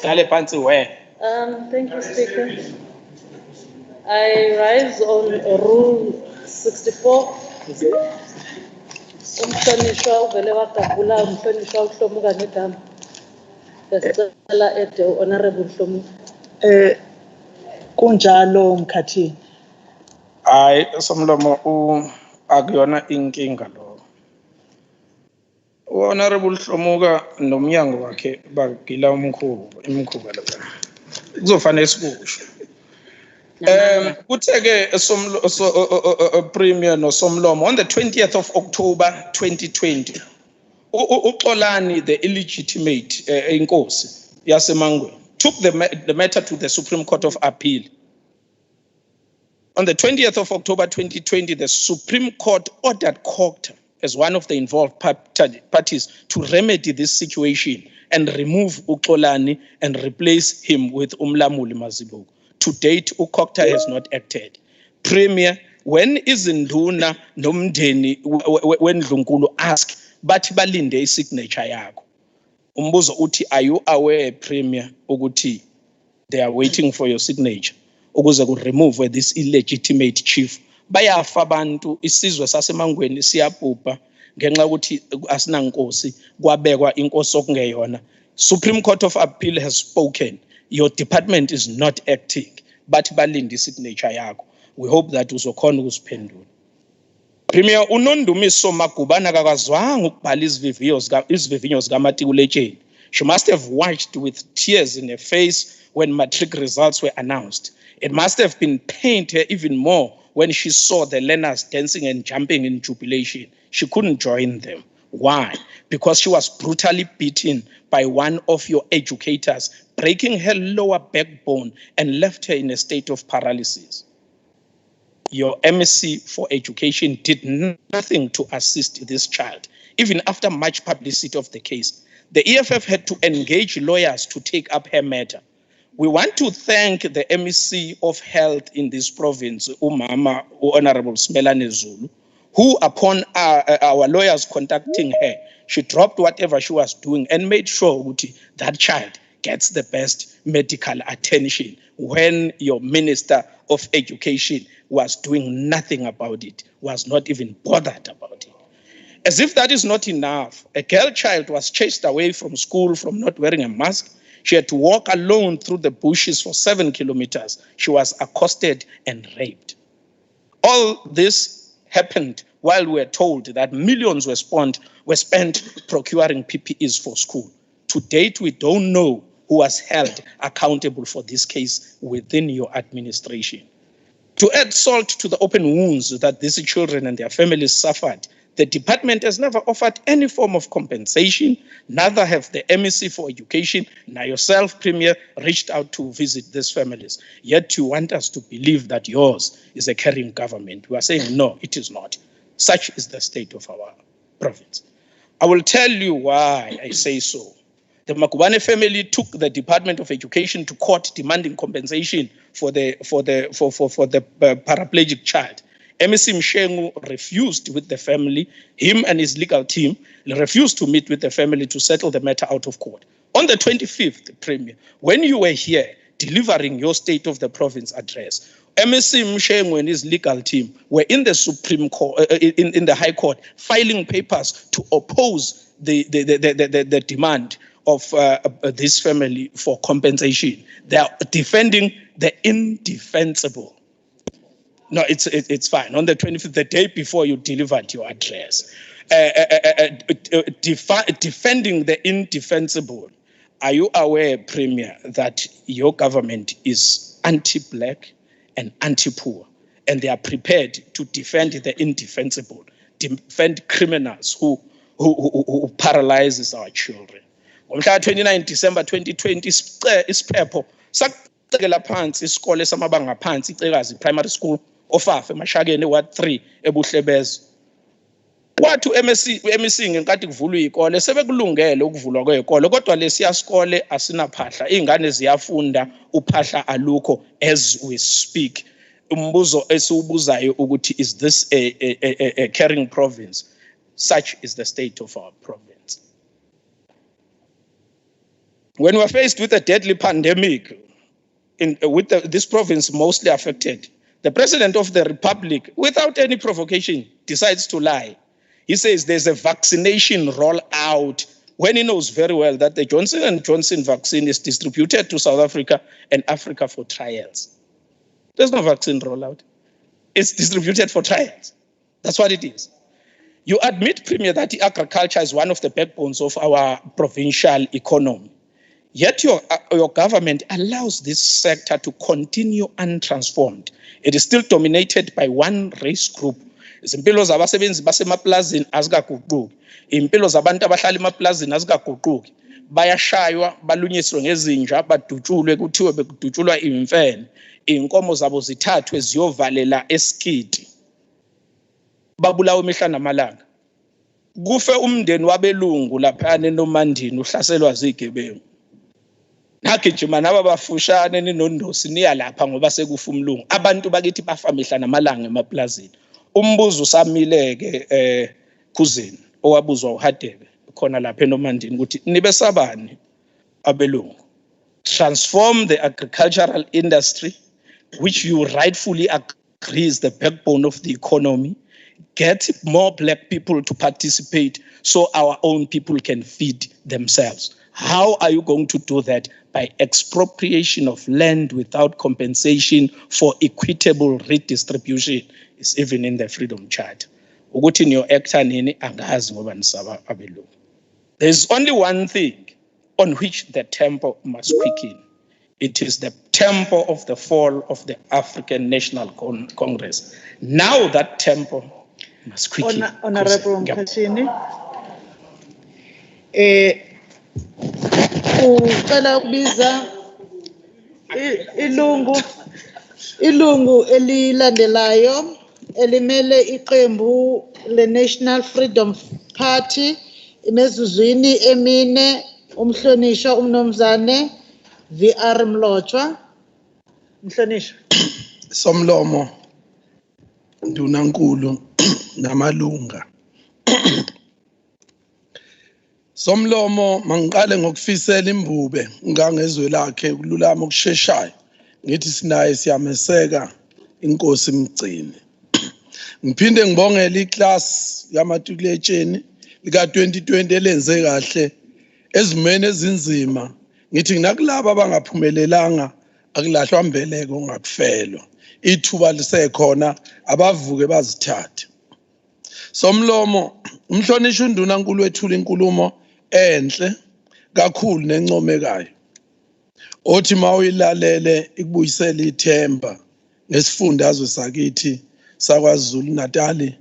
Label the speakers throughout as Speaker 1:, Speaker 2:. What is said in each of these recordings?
Speaker 1: Dale phansi where?
Speaker 2: Thank you, Speaker. I rise on Rule 64. Umhlonishwa uvele wagagula umhlonishwa uHlomuka ngegama. Besicela ede Honorable Hlomuka.
Speaker 3: Kunjalo mkhathini.
Speaker 1: Hayi somlomo akuyona inkinga lo. Honorable Hlomuka nomnyango wakhe bagila imkhuba lapha. Kuzofanele sikusho. Kutheke Premier noSomlomo on the 20th of October 2020. uXolani, the illegitimate inkosi yaseMangweni, took the matter to the Supreme Court of Appeal. On the 20th of October 2020, the Supreme Court ordered COGTA as one of the involved parties to remedy this situation and remove uXolani and replace him with Umlamuli Mazibuko. To date, COGTA has not acted. Premier, when izinduna nomndeni wendlunkulu ask bathi balinde isignature yakho, umbuzo uthi, are you aware, Premier, ukuthi they are waiting for your signature ukuze ku remove this illegitimate chief? Bayafa abantu, isizwe saseMangweni siyabhubha ngenxa ukuthi asinankosi, kwabekwa inkosi okungeyona. Supreme Court of Appeal has spoken. Your department is not acting, bathi balinde isignature yakho. We hope that uzokhona ukusiphendula. Premier, uNondumiso Magubane kakazwanga ukubhala izivivinyo zikaMatikuletsheni. She must have watched with tears in her face when matric results were announced. It must have been pained her even more when she saw the learners dancing and jumping in jubilation. She couldn't join them. Why? Because she was brutally beaten by one of your educators, breaking her lower backbone and left her in a state of paralysis. Your MEC for Education did nothing to assist this child, even after much publicity of the case. The EFF had to engage lawyers to take up her matter. We want to thank the MEC of Health in this province, Umama Honorable Smelane Zulu, who upon our lawyers contacting her, she dropped whatever she was doing and made sure that child gets the best medical attention when your Minister of Education was doing nothing about it, was not even bothered about it. As if that is not enough, a girl child was chased away from school from not wearing a mask. She had to walk alone through the bushes for 7 kilometers. She was accosted and raped. All this happened while we were told that millions were spent procuring PPEs for school. To date, we don't know who was held accountable for this case within your administration. To add salt to the open wounds that these children and their families suffered, the department has never offered any form of compensation. Neither have the MEC for Education, nor yourself, Premier, reached out to visit these families. Yet you want us to believe that yours is a caring government. We are saying, no, it is not. Such is the state of our province. I will tell you why I say so. The Magubane family took the Department of Education to court demanding compensation for the paraplegic child. MEC Mshengu refused with the family, him and his legal team refused to meet with the family to settle the matter out of court. On the 25th, Premier, when you were here delivering your State of the Province address, MEC Mshengu and his legal team were in the Supreme Court, in the High Court, filing papers to oppose the demand of this family for compensation. They are defending the indefensible. No, it's fine. On the 25th, the day before you delivered your address, defending the indefensible. Are you aware, Premier, that your government is anti-black and anti-poor, and they are prepared to defend the indefensible, defend criminals who paralyzes our children? On 29 December 2020, isiphepho sacekela phansi isikole samabanga phansi iCekazi Primary School ofafe Mashakeni Ward 3 eBuhlebeza. Kwathi uMEC ngenkathi kuvulwa izikole sebekulungele ukuvulwa kwezikole, kodwa lesiya sikole asinaphahla, izingane ziyafunda, uphahla alukho as we speak. Umbuzo esiwubuzayo ukuthi, is this a caring province? Such is the state of our province. When we're faced with a deadly pandemic, with this province mostly affected, the President of the Republic, without any provocation, decides to lie. He says there's a vaccination rollout when he knows very well that the Johnson & Johnson vaccine is distributed to South Africa and Africa for trials. There's no vaccine rollout. It's distributed for trials. That's what it is. You admit, Premier, that agriculture is one of the backbones of our provincial economy. Yet your government allows this sector to continue untransformed. It is still dominated by one race group. Izimpilo zabasebenzi basemaplazini azikaguquki. Impilo zabantu abahlala emaplazini azikaguquki. Bayashaywa, balunyiswe ngezinja, badutshulwe kuthiwe bekudutshulwa imfene. Inkomo zabo zithathwe ziyovalela esikiti. Babulawa imihla namalanga. Kufe umndeni wabelungu lapha eNomandini uhlaselwa zigebengu. Nagijima naba bafushane ninondosi niya lapha ngoba sekufa umlungu. Abantu bakithi bafa mihla namalanga emaplazini. Umbuzo usamileke kuzini owabuzwa uHadebe khona lapha eNomandini ukuthi nibe sabani abelungu. Transform the agricultural industry, which you rightfully agree is the backbone of the economy. Get more black people to participate so our own people can feed themselves. How are you going to do that? By expropriation of land without compensation for equitable redistribution. It's even in the Freedom Charter. Ukuthi niyo actor nini angazi ngoba nisaba abelungu. There's only one thing on which the tempo must quicken. It is the tempo of the fall of the African National Congress. Now that tempo must quicken.
Speaker 3: Honorable Mkhatshini, ucela ukubiza ilungu elilandelayo elimele iqembu le-National Freedom Party imezuzwini emine, umhlonishwa umnomzane VR Mlotshwa. Mhlonishwa.
Speaker 4: Somlomo Ndunankulu namalunga. Somlomo mangiqale ngokufisela imbube ngangezwe lakhe kululama okusheshayo. Ngithi sinaye siyameseka inkosi Mgcini. Ngiphinde ngibongela iclass yamatukuletsheni lika 2020 elenze kahle ezimene ezinzima. Ngithi nginakulabo abangaphumelelanga akulahlwa mbeleko ngakufelwa. Ithuba lisekhona abavuke bazithathe. Somlomo umhlonishwa uNdunankulu wethula inkulumo enhle kakhulu nencomekayo. Othi mawuyilalele ikubuyisela ithemba nesifundazwe sakithi saKwaZulu-Natal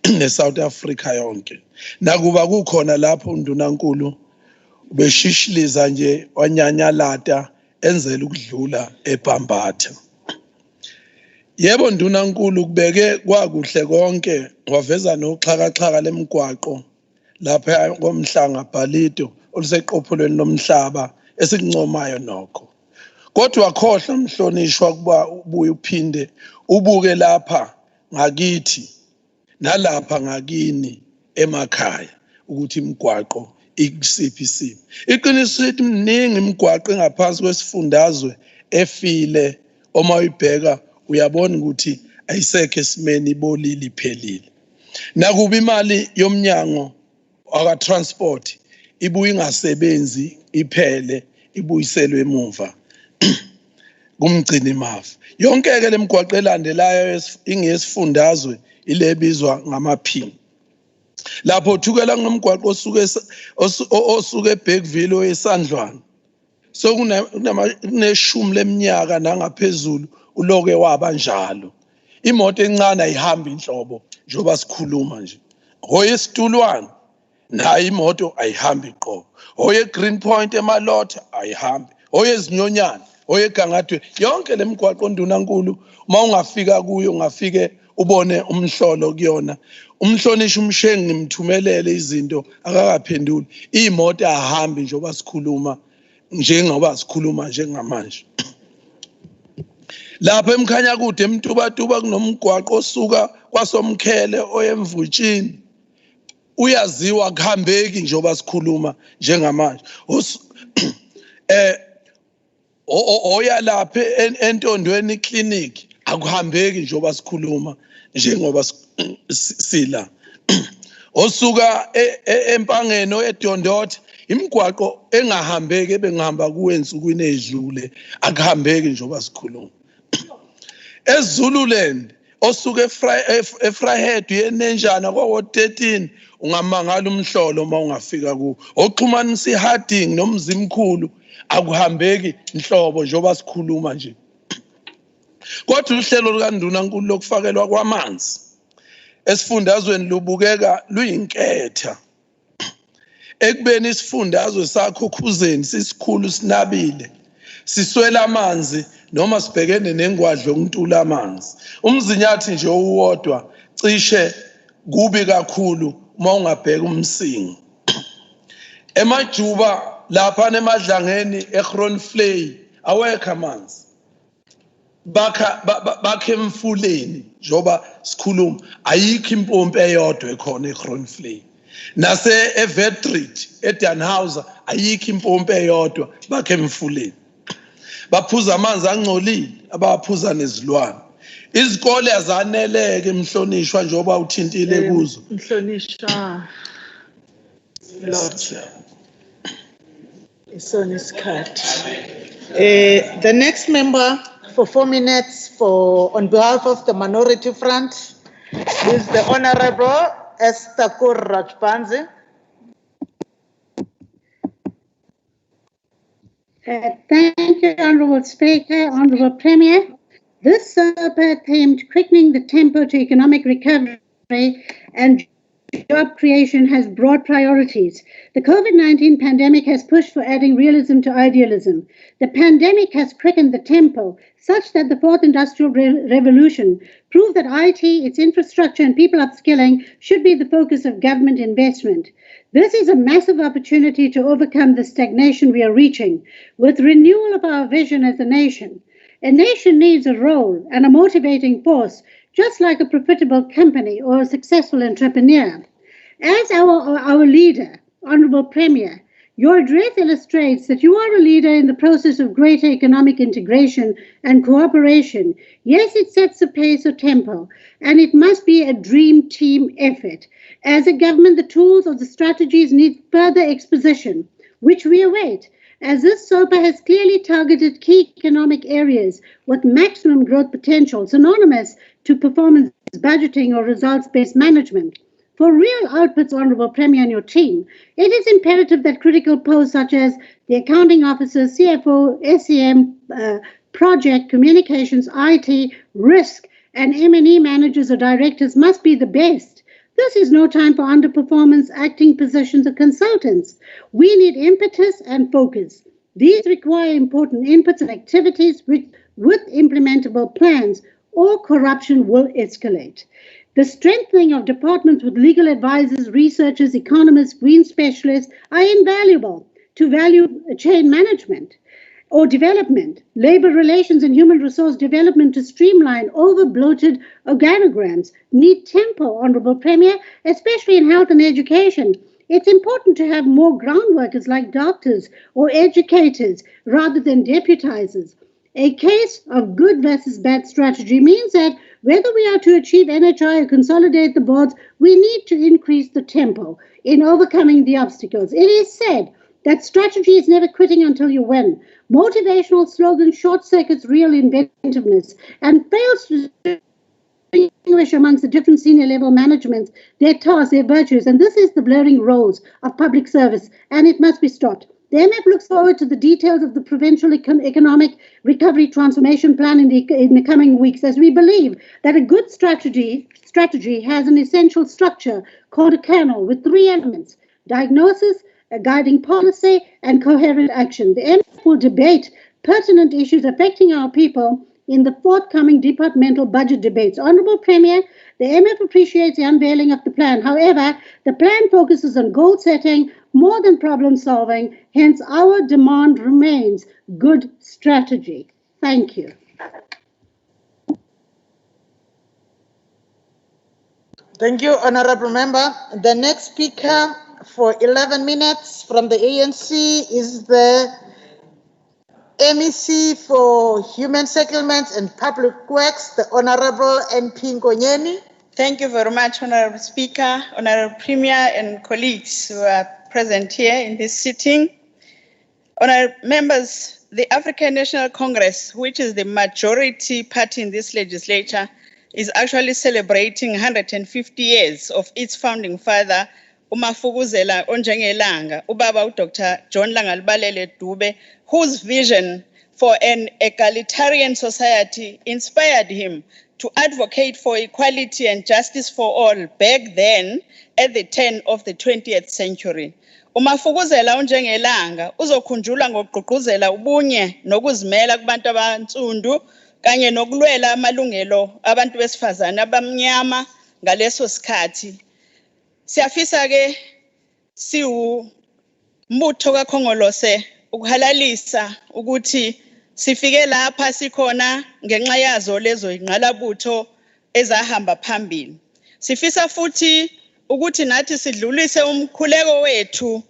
Speaker 4: neSouth Africa yonke. Nakuba kukhona lapho uNdunankulu ubeshishiliza nje wanyanyalata enzela ukudlula eBhambatha. Yebo Ndunankulu kubeke kwakuhle konke waveza noxhakaxhaka lemigwaqo lapha komhlanga Bhalito oluseqopholweni lomhlaba esikuncomayo nokho. Kodwa wakhohlwa mhlonishwa kuba ubuye uphinde ubuke lapha ngakithi nalapha ngakini emakhaya ukuthi imigwaqo ikusiphi isimo. Iqiniso lithi mningi imigwaqo engaphansi kwesifundazwe efile uma uyibheka uyabona ukuthi ayisekho esimeni ibolile iphelile. Nakuba imali yomnyango waka transport ibuye ingasebenzi iphele ibuyiselwe emuva kumgcini mafu. Yonke ke lemigwaqo elandelayo ingiyesifundazwe ile ebizwa ngamaphini. Lapho thukela ngomgwaqo osuke eBergville oyesandlwana. So kuneshumi leminyaka nangaphezulu uloke waba njalo. Imoto encane ayihambi inhlobo njoba sikhuluma nje. Hoye Situlwana nayo imoto ayihambi iqobo. Hoye Green Point emalotha ayihambi. Hoye Zinyonyana, hoye Gangatwe, yonke lemigwaqo Ndunankulu uma ungafika kuyo ungafike ubone umhlolo kuyona. Umhlonishwa umshengi ngimthumelele izinto akakaphenduli. Imoto ahambi njoba sikhuluma njengoba sikhuluma njengamanje. Lapha emkhanya kude emtubatuba kunomgwaqo osuka kwaSomkhele oyemvutshini. Uyaziwa kuhambeki njoba sikhuluma njengamanje. oya lapha entondweni clinic akuhambeki njengoba sikhuluma njengoba sila osuka empangeni edondothe imigwaqo engahambeki ebengihamba kuwe ensukwini ezidlule akuhambeki njengoba sikhuluma eZululand osuka eFryhead uyenenjana kwawo 13 ungamangala umhlolo uma ungafika ku oxhumanisa iHarding nomzimkhulu akuhambeki inhlobo njengoba sikhuluma nje kodwa uhlelo lukaNdunankulu lokufakelwa kwamanzi esifundazweni lubukeka luyinketha ekubeni isifundazwe sakho Khuzeni sisikhulu sinabile siswela amanzi noma sibhekene nengwadlo yokuntula amanzi umzinyathi nje owodwa cishe kubi kakhulu uma ungabheka umsingo emajuba lapha nemadlangeni eGroenflei awekho amanzi bakhe emfuleni njoba sikhuluma ayikho impompi eyodwa ekhona eGroenflei nase eVetrit eDannhauser ayikho impompi eyodwa bakhe emfuleni baphuza amanzi angcolile abaphuza nezilwane izikole azaneleke emhlonishwa njoba uthintile kuzo
Speaker 3: Mhlonishwa Lord isona isikhathi. The next member for 4 minutes on behalf of the Minority Front is the Honorable Esther Rajbanzi.
Speaker 5: Thank you, Honourable Speaker, Honourable Premier. This Sopa themed quickening the tempo to economic recovery and job creation has broad priorities. The COVID-19 pandemic has pushed for adding realism to idealism. The pandemic has quickened the tempo such that the fourth industrial revolution proved that IT, its infrastructure and people upskilling should be the focus of government investment. This is a massive opportunity to overcome the stagnation we are reaching with renewal of our vision as a nation. A nation needs a role and a motivating force, just like a profitable company or a successful entrepreneur. As our leader, Honourable Premier, your address illustrates that you are a leader in the process of greater economic integration and cooperation. Yes, it sets the pace or tempo, and it must be a dream team effort. As a government, the tools or the strategies need further exposition, which we await, as this SOPA has clearly targeted key economic areas with maximum growth potential, synonymous to performance budgeting or results-based management. For real outputs, Honourable Premier and your team, it is imperative that critical posts such as the accounting officer, CFO, SEM, project, communications, IT, risk, and M&E managers or directors must be the best. This is no time for underperformance, acting positions, or consultants. We need impetus and focus. These require important inputs and activities with implementable plans, or corruption will escalate. The strengthening of departments with legal advisors, researchers, economists, green specialists are invaluable to value chain management or development, labor relations and human resource development to streamline over-bloated organograms need tempo, Honourable Premier, especially in health and education. It's important to have more ground workers like doctors or educators rather than deputizers. A case of good versus bad strategy means that whether we are to achieve NHI or consolidate the boards, we need to increase the tempo in overcoming the obstacles. It is said that strategy is never quitting until you win. Motivational slogans short circuits real inventiveness and fails to distinguish amongst the different senior level managements, their tasks, their virtues, and this is the blurring roles of public service, and it must be stopped. The MF looks forward to the details of the Provincial Economic Recovery Transformation Plan in the coming weeks, as we believe that a good strategy has an essential structure called a kernel with 3 elements: diagnosis, a guiding policy, and coherent action. The MF will debate pertinent issues affecting our people in the forthcoming departmental budget debates. Honourable Premier, the MF appreciates the unveiling of the plan. However, the plan focuses on goal setting more than problem solving. Hence, our demand remains good strategy. Thank you.
Speaker 3: Thank you, Honourable Member. The next speaker for 11 minutes from the ANC is the MEC for Human Settlements and Public Works, the Honorable NP Ngonyeni.
Speaker 6: Thank you very much, Honorable Speaker, Honorable Premier, and colleagues who are present here in this sitting. Honorable members, the African National Congress, which is the majority party in this legislature, is actually celebrating 150 years of its founding father, uMafukuzela Onjengelanga, Ubaba Dr. John Langalibalele Dube, whose vision for an egalitarian society inspired him to advocate for equality and justice for all back then at the turn of the 20th century. uMafukuzela Onjengelanga uzokhunjulwa ngokugqugquzela ubunye nokuzimela kubantu abantsundu kanye nokulwela amalungelo abantu besifazane abamnyama ngaleso sikhathi. Siyafisa ke siwumbutho kaKhongolose ukuhalalisa ukuthi sifike lapha sikhona ngenxa yazo lezo ingqalabutho ezahamba phambili. Sifisa futhi ukuthi nathi sidlulise umkhuleko wethu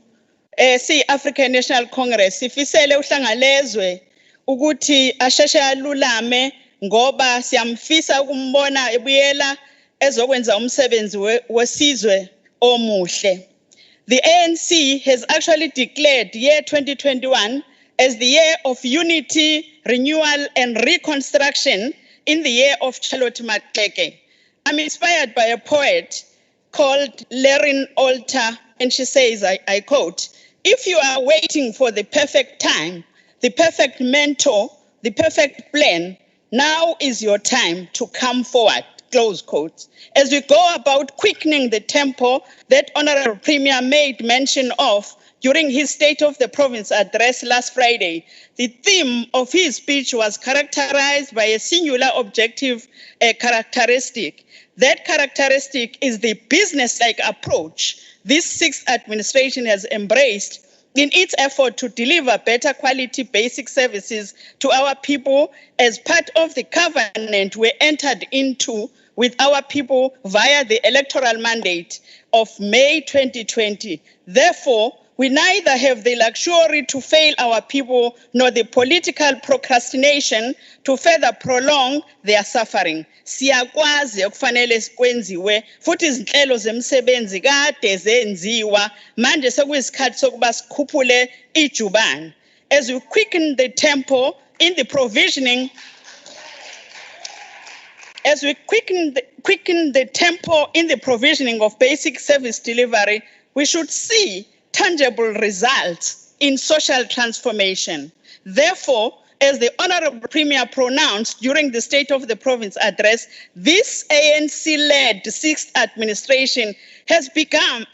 Speaker 6: si-African National Congress, sifisele uhlangalezwe ukuthi asheshe alulame ngoba siyamfisa ukumbona ebuyela ezokwenza umsebenzi wesizwe omuhle. The ANC has actually declared year 2021 as the year of unity, renewal, and reconstruction in the year of Charlotte Maxeke. I'm inspired by a poet called Lerin Alter, and she says, I quote, "If you are waiting for the perfect time, the perfect mentor, the perfect plan, now is your time to come forward," close quote. As we go about quickening the tempo that Honorable Premier made mention of during his State of the Province address last Friday, the theme of his speech was characterized by a singular objective characteristic. That characteristic is the business-like approach this sixth administration has embraced in its effort to deliver better quality basic services to our people as part of the covenant we entered into with our people via the electoral mandate of May 2020. Therefore, we neither have the luxury to fail our people nor the political procrastination to further prolong their suffering. Siyakwazi okufanele kwenziwe futhi izinhlelo zemsebenzi kade zenziwa manje sekuyisikhathi sokuba sikhuphule ijubane. As we quicken the tempo in the provisioning of basic service delivery, we should see tangible results in social transformation. Therefore, as the Honorable Premier pronounced during the State of the Province address, this ANC-led sixth administration has begun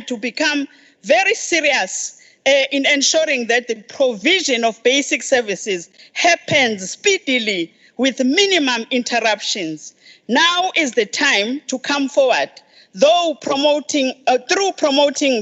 Speaker 6: to become very serious in ensuring that the provision of basic services happens speedily with minimum interruptions. Now is the time to come forward, through promoting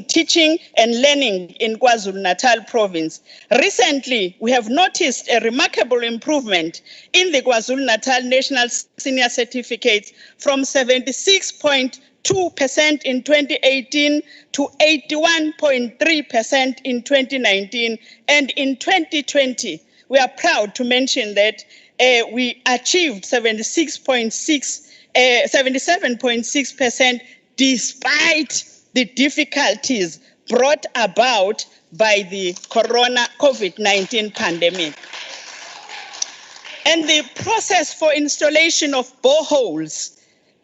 Speaker 6: teaching and learning in KwaZulu-Natal province. Recently, we have noticed a remarkable improvement in the KwaZulu-Natal National Senior Certificates from 76.2% in 2018 to 81.3% in 2019. And in 2020, we are proud to mention that we achieved 77.6% despite the difficulties brought about by the COVID-19 pandemic. And the process for installation of boreholes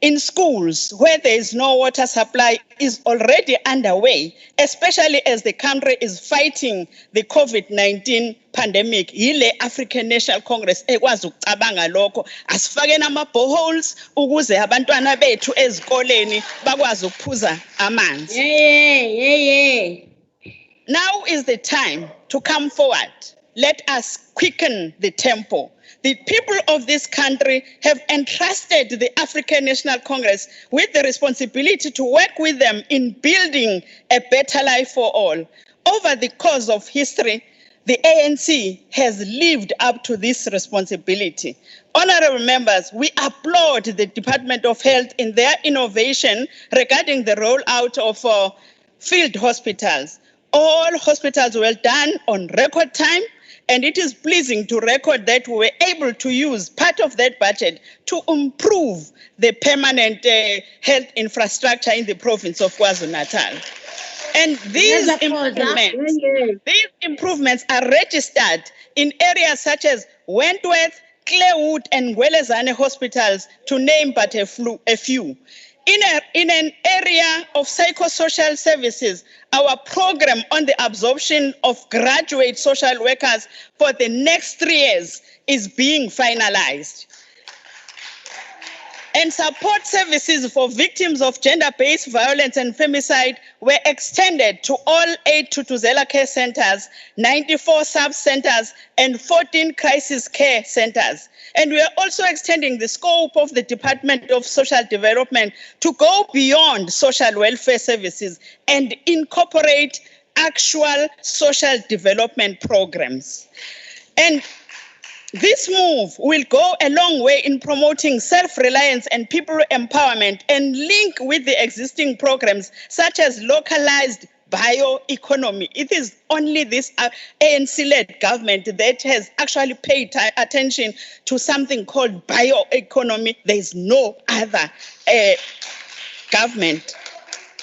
Speaker 6: in schools where there is no water supply is already underway, especially as the country is fighting the COVID-19 pandemic. Yile African National Congress ekwazi ukucabanga lokho, asifake nama-boreholes ukuze abantwana bethu ezikoleni bakwazi ukuphuza amanzi. Now is the time to come forward. Let us quicken the tempo. The people of this country have entrusted the African National Congress with the responsibility to work with them in building a better life for all. Over the course of history, the ANC has lived up to this responsibility. Honorable members, we applaud the Department of Health in their innovation regarding the rollout of field hospitals. All hospitals were done on record time, And it is pleasing to record that we were able to use part of that budget to improve the permanent health infrastructure in the province of KwaZulu-Natal. And these improvements are registered in areas such as Wentworth, Clearwood, and Gwelezane hospitals, to name but a few. In an area of psychosocial services, our program on the absorption of graduate social workers for the next 3 years is being finalized. And support services for victims of gender-based violence and femicide were extended to all 8 Tutuzela care centers, 94 sub-centers, and 14 crisis care centers. And we are also extending the scope of the Department of Social Development to go beyond social welfare services and incorporate actual social development programs. And this move will go a long way in promoting self-reliance and people empowerment, and link with the existing programs such as localized bioeconomy. It is only this ANC-led government that has actually paid attention to something called bioeconomy. There is no other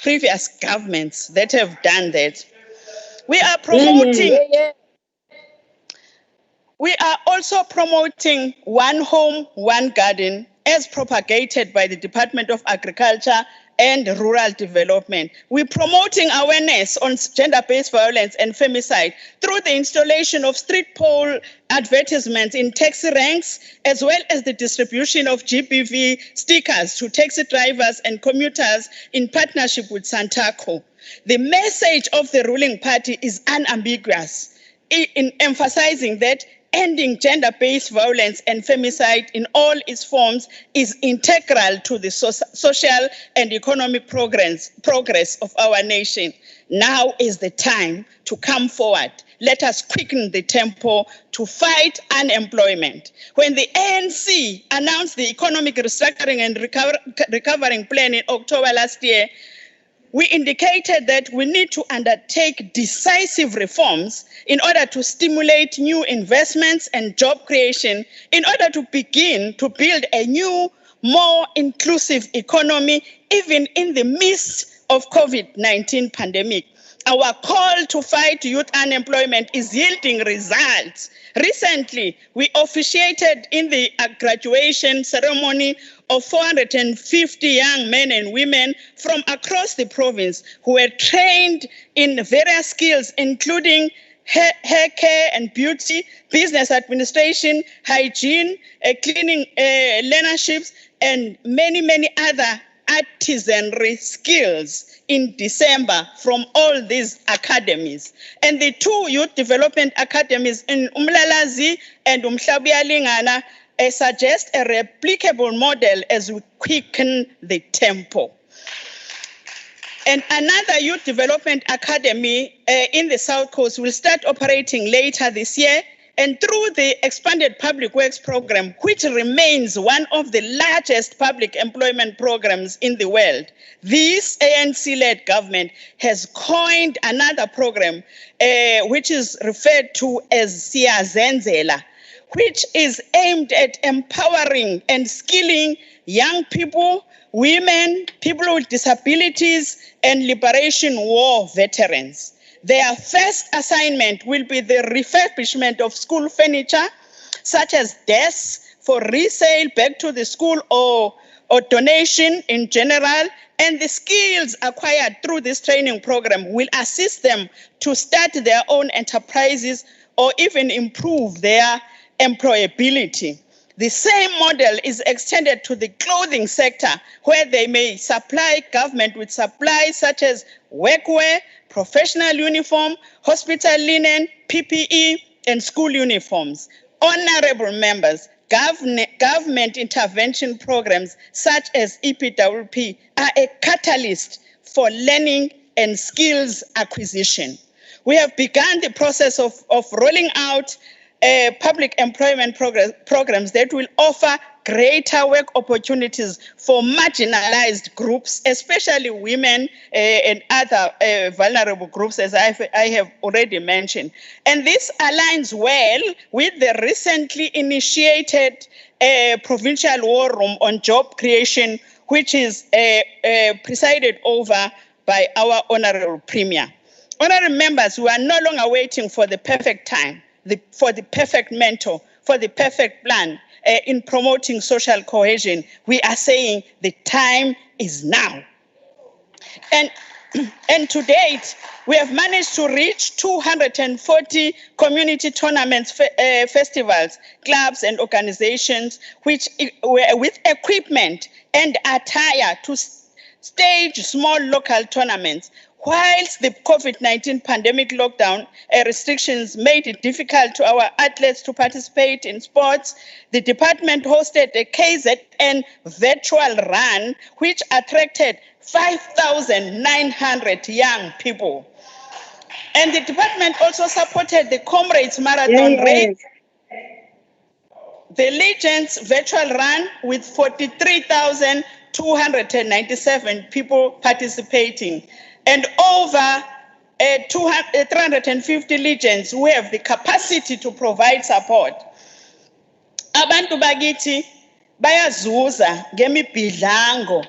Speaker 6: previous governments that have done that. We are promoting. We are also promoting One Home, One Garden as propagated by the Department of Agriculture and Rural Development. We're promoting awareness on gender-based violence and femicide through the installation of street pole advertisements in taxi ranks, as well as the distribution of GBV stickers to taxi drivers and commuters in partnership with Santaco. The message of the ruling party is unambiguous in emphasizing that ending gender-based violence and femicide in all its forms is integral to the social and economic progress of our nation. Now is the time to come forward. Let us quicken the tempo to fight unemployment. When the ANC announced the economic restructuring and recovering plan in October last year, we indicated that we need to undertake decisive reforms in order to stimulate new investments and job creation, in order to begin to build a new, more inclusive economy, even in the midst of COVID-19 pandemic. Our call to fight youth unemployment is yielding results. Recently, we officiated in the graduation ceremony of 450 young men and women from across the province who were trained in various skills, including hair care and beauty, business administration, hygiene, cleaning learnerships, and many other artisanry skills in December from all these academies. And the 2 youth development academies in Umlalazi and Umhlabuyalingana suggest a replicable model as we quicken the tempo. And another youth development academy in the South Coast will start operating later this year. And through the expanded public works program, which remains one of the largest public employment programs in the world, this ANC-led government has coined another program, which is referred to as Siyazenzela, which is aimed at empowering and skilling young people, women, people with disabilities, and Liberation War veterans. Their first assignment will be the refurbishment of school furniture, such as desks for resale back to the school or donation in general, and the skills acquired through this training program will assist them to start their own enterprises or even improve their employability. The same model is extended to the clothing sector, where they may supply government with supplies such as workwear, professional uniform, hospital linen, PPE, and school uniforms. Honorable members, government intervention programs such as EPWP are a catalyst for learning and skills acquisition. We have begun the process of rolling out public employment programs that will offer greater work opportunities for marginalized groups, especially women and other vulnerable groups, as I have already mentioned. And this aligns well with the recently initiated provincial war room on job creation, which is presided over by our Honorable Premier. Honorable members, we are no longer waiting for the perfect time, for the perfect mentor, for the perfect plan in promoting social cohesion. We are saying the time is now. And to date, we have managed to reach 240 community tournaments, festivals, clubs, and organizations, which with equipment and attire to stage small local tournaments. Whilst the COVID-19 pandemic lockdown restrictions made it difficult to our athletes to participate in sports, the department hosted a KZN virtual run, which attracted 5,900 young people. And the department also supported the Comrades Marathon race, the Legends virtual run with 43,297 people participating, and over 350 Legends who have the capacity to provide support. Abantu bakithi bayazuza ngemibhidlango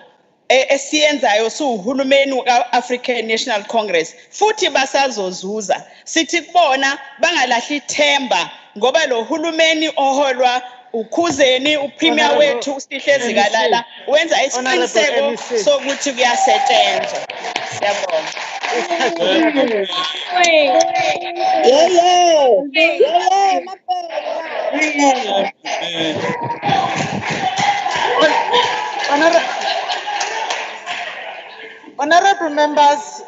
Speaker 6: esiyenzayo suhulumeni uka-African National Congress, futhi basazozuza. Sithi kubona bangalahli ithemba ngoba lo hulumeni oholwa ukhuzeni uPremier wethu uSihlezi Kalala wenza isiqiniseko sokuthi kuyasetshenzwa. Siyabonga.
Speaker 3: Honorable members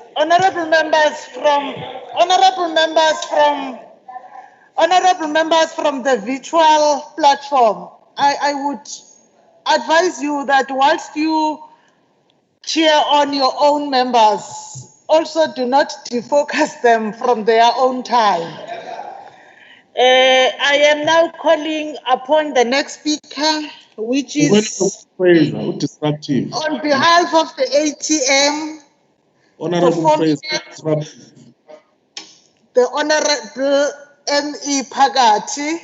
Speaker 3: from the virtual platform, I would advise you that whilst you cheer on your own members, also do not defocus them from their own time. I am now calling upon the next speaker, which is
Speaker 7: disruptive.
Speaker 3: on behalf of the ATM,
Speaker 7: Honorable Fraser, disruptive.
Speaker 3: the Honorable M.E. Pagati.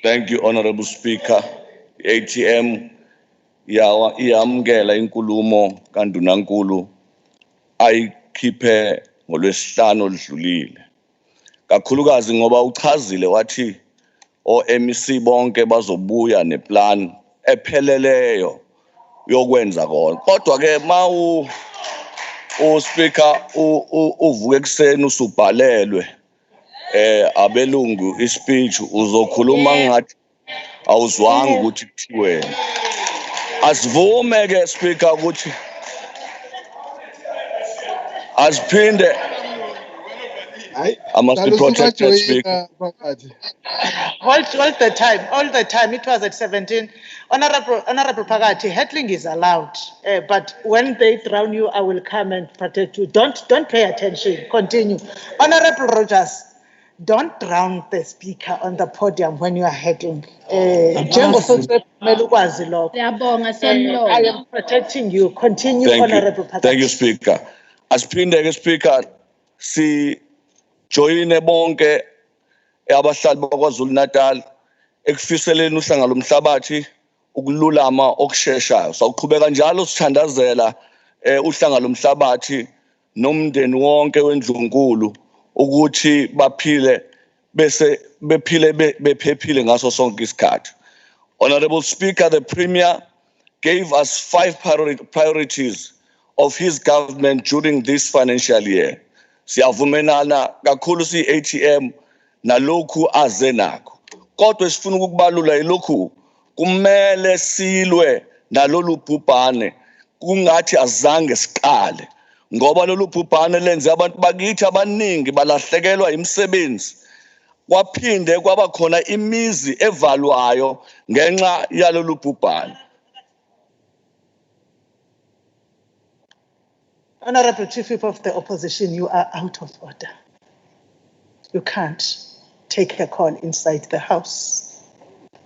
Speaker 8: Thank you, Honorable Speaker. ATM iyamukela inkulumo kaNdunankulu ayikhiphe ngolwesihlanu oludlulile. Kakhulukazi ngoba uchazile wathi o-MEC bonke bazobuya neplan epheleleyo yokwenza kona. Kodwa ke uSpeaker uvuke ekseni usubhalelwe abelungu ispeech uzokhuluma ngathi awuzwanga ukuthi kuthiweni. Asivume ke Speaker ukuthi asiphinde I must be protected, Speaker.
Speaker 3: Hold the time. It was at 17. Honorable Pagati, heckling is allowed, but when they drown you, I will come and protect you. Don't pay attention. Continue. Honorable Rogers, don't drown the speaker on the podium when you are heckling. I am protecting you. Continue, Honorable Pagati.
Speaker 8: Thank you, Speaker. Asiphinde Speaker, si joyine bonke abahlali bakwaZulu-Natal ekufiseleni uhlanga lomhlabathi ukululama okusheshayo. Sawuqhubeka njalo sithandazela uhlanga lomhlabathi nomndeni wonke wendlunkulu ukuthi baphile bephephile ngaso sonke isikhathi. Honorable Speaker, the Premier gave us 5 priorities of his government during this financial year. Siyavumelana kakhulu si-ATM nalokhu aze nakho. Kodwa sifuna ukukubalula ilokhu kumele silwe nalolu bhubhane kungathi azange siqale. Ngoba lolu bhubhane lenze abantu bakithi abaningi balahlekelwa imisebenzi. Kwaphinde kwaba khona imizi evalwayo ngenxa yalolu bhubhane.
Speaker 3: Honorable Chief Whip of the Opposition, you are out of order. You can't take a call inside the house.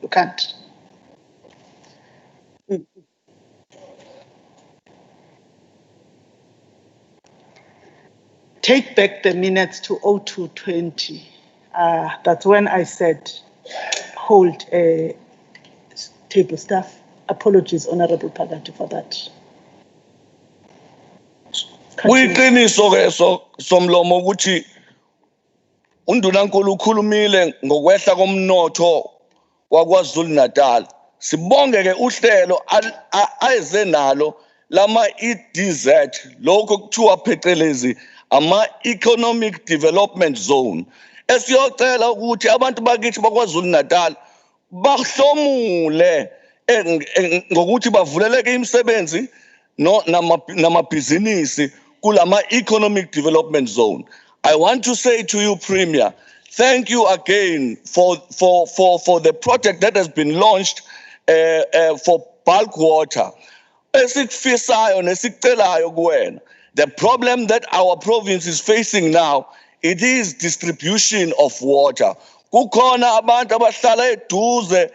Speaker 3: You can't. Take back the minutes to 0220. That's when I said, hold table staff. Apologies, Honorable Phakathi, for that.
Speaker 8: Kuyiqiniso ke somlomo ukuthi undunankulu ukhulumile ngokwehla komnotho waKwaZulu-Natal. Sibonge ke uhlelo ayeze nalo lama EDZ lokho kuthiwa phecelezi ama Economic Development Zone. Esiyocela ukuthi abantu bakithi baKwaZulu-Natal bahlomule ngokuthi bavuleleke imisebenzi namabhizinisi kulama Economic Development Zone. I want to say to you, Premier, thank you again for the project that has been launched for bulk water. Esikufisayo nesicelayo kuwena. The problem that our province is facing now, it is distribution of water. Kukhona abantu abahlala eduze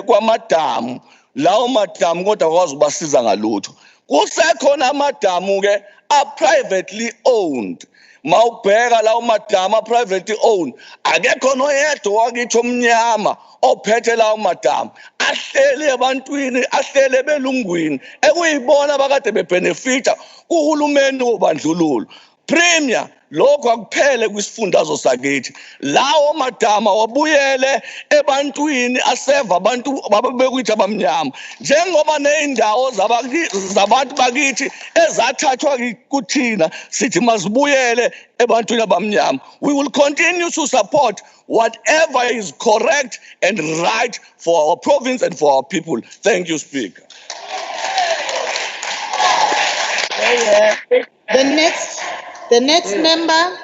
Speaker 8: kwamadamu. Lawo madamu kodwa akwazi ukubasiza ngalutho. Kusekhona amadamu ke are privately owned. Mawubheka lawo madamu privately owned, akekho noyedwa wakithi omnyama ophethe lawo madamu. Ahlele ebantwini, ahlele belungwini, ekuyibona abakade bebenefita kuhulumeni wobandlululo. Premier, lokho akuphele kwisifundazwe sakithi. Lawo madama wabuyele ebantwini aseva abantu babekuthi abamnyama. Njengoba neindawo zabantu bakithi ezathathwa kuthina sithi mazibuyele ebantwini abamnyama. We will continue to support whatever is correct and right for our province and for our people. Thank you, Speaker.
Speaker 3: The next member.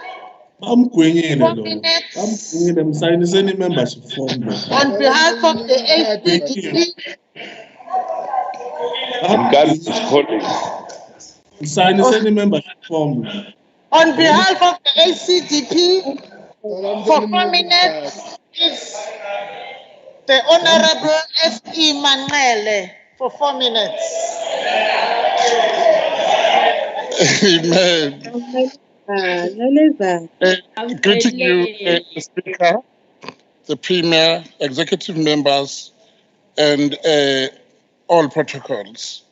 Speaker 7: Bamgwengile lo.
Speaker 3: 4 minutes.
Speaker 7: Bamgwengile msayiniseni membership form lo.
Speaker 3: On behalf of the ACDP.
Speaker 7: Msayiniseni membership form lo.
Speaker 3: On behalf of the ACDP, for 4 minutes is the Honorable S.E. Manqele for 4 minutes.
Speaker 9: Amen. Greeting you, Speaker, the Premier, executive members, and all protocols.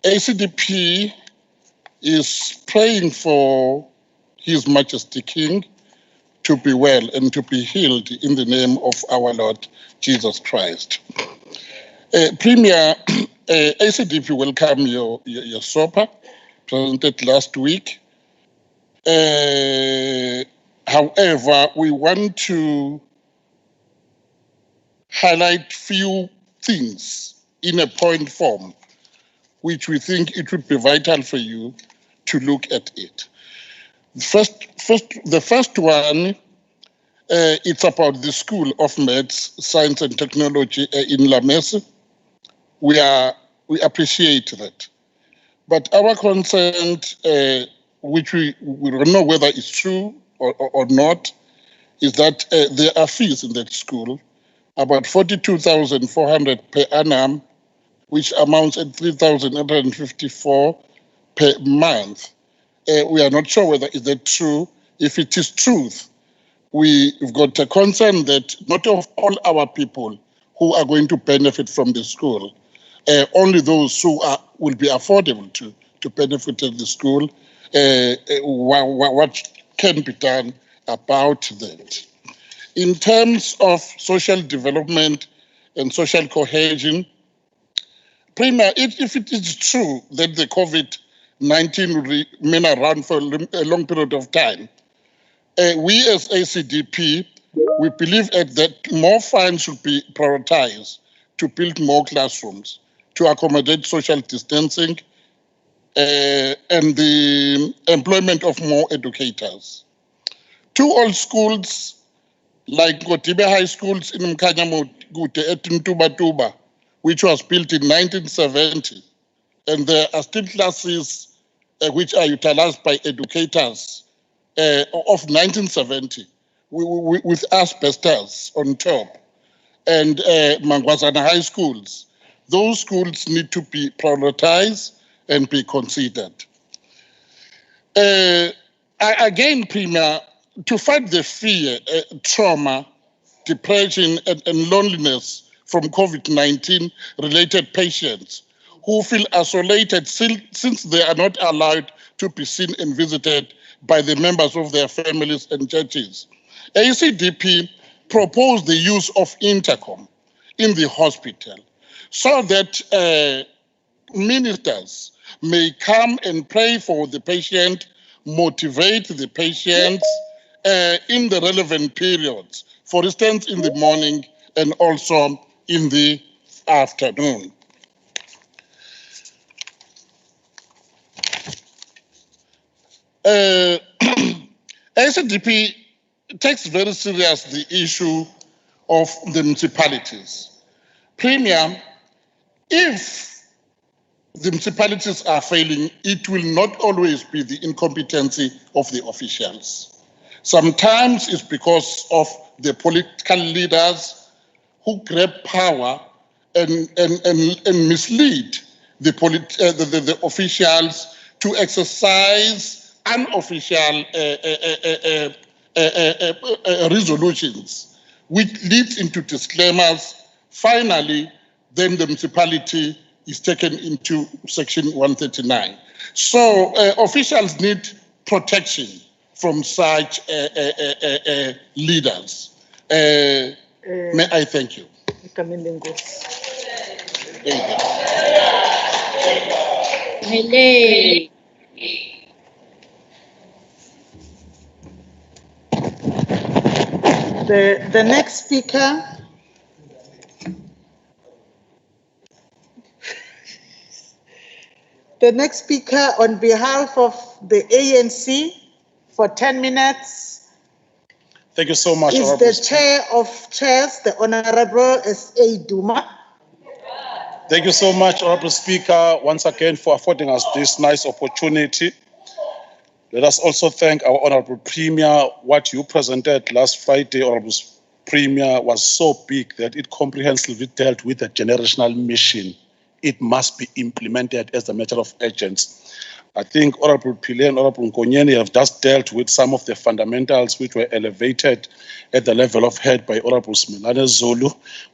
Speaker 9: ACDP is praying for His Majesty King to be well and to be healed in the name of our Lord Jesus Christ. Premier, ACDP welcome your Sopa, presented last week. However, we want to highlight few things in a point form, which we think it would be vital for you to look at it. The first one, it's about the School of Maths, Science and Technology in Lamese. We appreciate that. But our concern, which we don't know whether it's true or not, is that there are fees in that school, about 42,400 per annum, which amounts at 3,854 per month. We are not sure whether is that true. If it is truth, we've got a concern that not of all our people who are going to benefit from the school, only those who will be affordable to benefit of the school. What can be done about that? In terms of social development and social cohesion, Premier, if it is true that the COVID-19 will remain around for a long period of time, we as ACDP, we believe that more funds should be prioritized to build more classrooms, to accommodate social distancing, and the employment of more educators. 2 old schools, like Kotibe High Schools in Mkanyamute at Ntubatuba, which was built in 1970, and there are still classes which are utilized by educators of 1970. with asbestos on top, and Mangwazana high schools. Those schools need to be prioritized and be considered. Again, Premier, to fight the fear, trauma, depression, and loneliness from COVID-19 related patients who feel isolated since they are not allowed to be seen and visited by the members of their families and churches. ACDP proposed the use of intercom in the hospital so that ministers may come and pray for the patient, motivate the patients in the relevant periods, for instance, in the morning and also in the afternoon. ACDP takes very serious the issue of the municipalities. Premier, if the municipalities are failing, it will not always be the incompetency of the officials. Sometimes it's because of the political leaders who grab power and mislead the officials to exercise unofficial resolutions, which leads into disclaimers. Finally, then the municipality is taken into Section 139. So officials need protection from such leaders. May I thank you.
Speaker 3: The next speaker. The next speaker on behalf of the ANC for 10 minutes.
Speaker 1: Thank you so much,
Speaker 3: is
Speaker 1: Honorable
Speaker 3: the
Speaker 1: Speaker.
Speaker 3: Chair of Chairs, the Honorable S.A. Duma.
Speaker 1: Thank you so much, Honorable Speaker, once again for affording us this nice opportunity. Let us also thank our Honorable Premier. What you presented last Friday, Honorable Premier, was so big that it comprehensively dealt with the generational mission. It must be implemented as a matter of urgency. I think Honorable Pile and Honorable Nkonyeni have just dealt with some of the fundamentals which were elevated at the level of head by Honorable Smelane Zulu.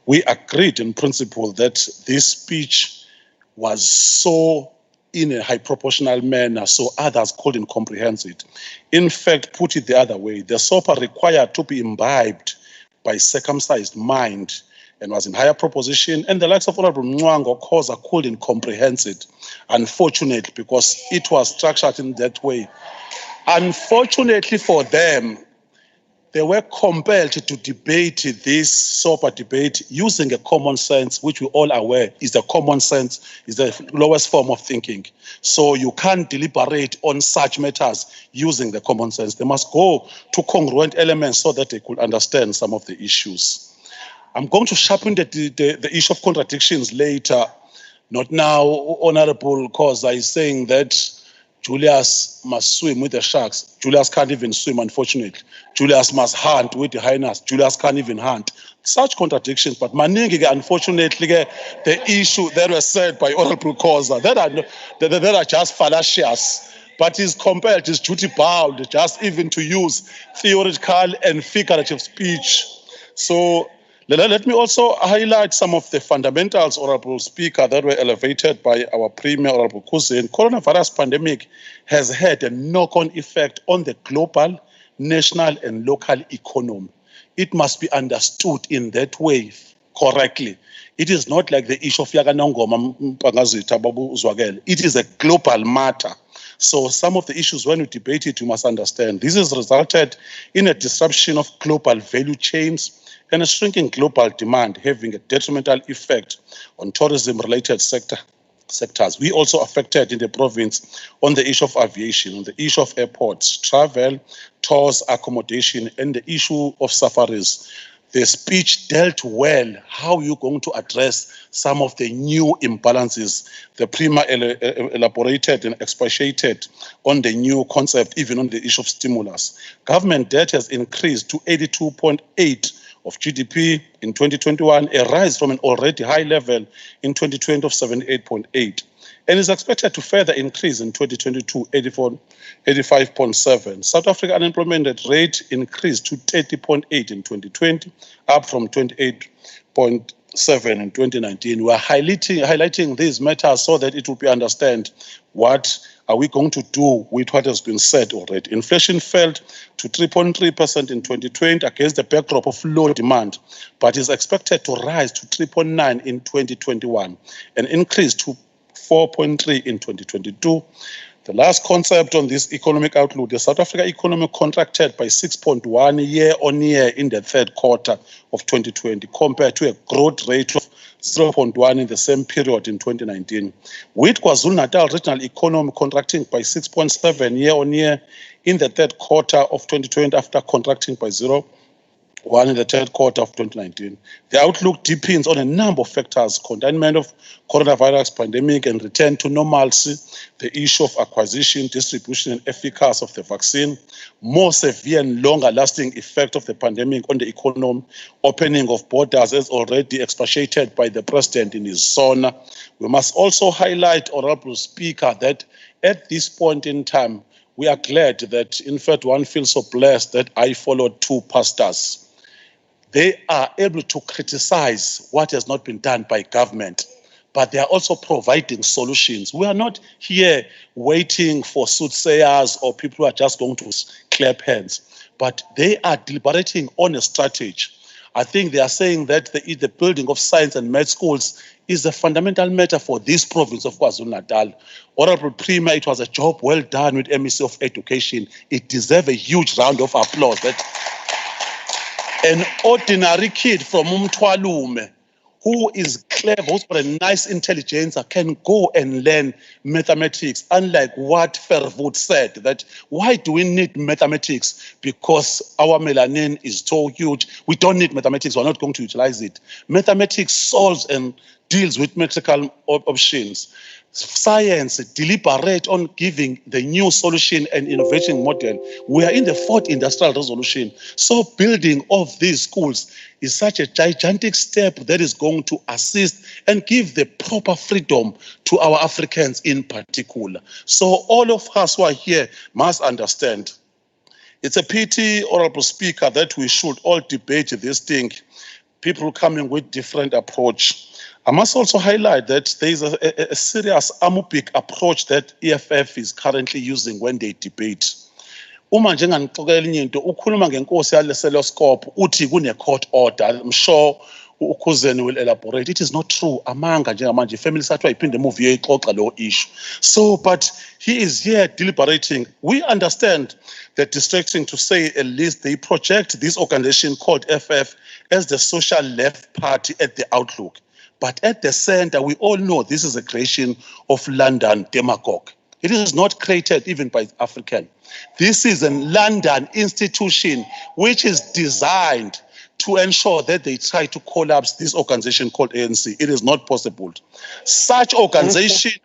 Speaker 1: We agreed in principle that this speech was so in a high proportional manner so others couldn't comprehend it. In fact, put it the other way, the Sopa required to be imbibed by circumcised mind and was in higher proposition, and the likes of Honorable Mwango Khoza couldn't comprehend it, unfortunately, because it was structured in that way. Unfortunately for them, they were compelled to debate this Sopa debate using a common sense, which we all are aware is the common sense, is the lowest form of thinking. So you can't deliberate on such matters using the common sense. They must go to congruent elements so that they could understand some of the issues. I'm going to sharpen the issue of contradictions later, not now. Honorable Khoza is saying that Julius must swim with the sharks. Julius can't even swim, unfortunately. Julius must hunt with the hyenas. Julius can't even hunt. Such contradictions, but maningi, unfortunately, the issue that was said by Honorable Khoza, that are just fallacious, but is compelled, is duty bound, just even to use theoretical and figurative speech. So let me also highlight some of the fundamentals, Honorable Speaker, that were elevated by our Premier, Honorable Cousin. Coronavirus pandemic has had a knock-on effect on the global, national, and local economy. It must be understood in that way correctly. It is not like the issue of Yaganongoma Mpangazita Babu Zwagel. It is a global matter. So some of the issues, when we debate it, you must understand. This has resulted in a disruption of global value chains and a shrinking global demand, having a detrimental effect on tourism-related sectors. We also affected in the province on the issue of aviation, on the issue of airports, travel, tours, accommodation, and the issue of safaris.
Speaker 10: The speech dealt well how you're going to address some of the new imbalances. The Premier elaborated and expatiated on the new concept, even on the issue of stimulus. Government debt has increased to 82.8 of GDP in 2021, a rise from an already high level in 2020 of 78.8, and is expected to further increase in 2022, 85.7. South Africa unemployment rate increased to 30.8 in 2020, up from 28.7 in 2019. We are highlighting these matters so that it will be understood what are we going to do with what has been said already. Inflation fell to 3.3% in 2020 against the backdrop of low demand, but is expected to rise to 3.9% in 2021, an increase to 4.3% in 2022. The last concept on this economic outlook, the South Africa economy contracted by 6.1% year-on-year in the third quarter of 2020, compared to a growth rate of 0.1% in the same period in 2019. With KwaZulu-Natal regional economy contracting by 6.7% year-on-year in the third quarter of 2020 after contracting by 0.1% in the third quarter of 2019. The outlook depends on a number of factors: containment of coronavirus pandemic and return to normalcy, the issue of acquisition, distribution and efficacy of the vaccine, more severe and longer lasting effect of the pandemic on the economy, opening of borders as already expatiated by the President in his SONA. We must also highlight, Honorable Speaker, that at this point in time, we are glad that, in fact, one feels so blessed that I followed two pastors. They are able to criticize what has not been done by government, but they are also providing solutions. We are not here waiting for soothsayers or people who are just going to clap hands, but they are deliberating on a strategy. I think they are saying that the building of science and math schools is a fundamental matter for this province of KwaZulu-Natal. Honorable Premier, it was a job well done with MEC of Education. It deserves a huge round of applause. That an ordinary kid from Umthwalume who is clever, who's got a nice intelligence, can go and learn mathematics, unlike what Fairwood said, that why do we need mathematics? Because our melanin is so huge. We don't need mathematics. We're not going to utilize it. Mathematics solves and deals with mathematical options. Science deliberate on giving the new solution and innovating model. We are in the 4th industrial revolution. So building of these schools is such a gigantic step that is going to assist and give the proper freedom to our Africans in particular. So all of us who are here must understand. It's a pity, Honorable Speaker, that we should all debate this thing. People coming with different approach. I must also highlight that there is a serious amopic approach that EFF is currently using when they debate. Uma njenganixokelela enye into ukhuluma ngenkosi yaleseloscope uthi kune-court order. I'm sure uKhuzeni will elaborate. It is not true. Amanga njengamanje family sathiwa iphinde move ixoxa lo issue. So, but he is here deliberating. We understand that distracting to say at least they project this organization called FF as the social left party at the outlook. But at the center, we all know this is a creation of London demagogue. It is not created even by African. This is a London institution which is designed to ensure that they try to collapse this organization called ANC. It is not possible. Such organizations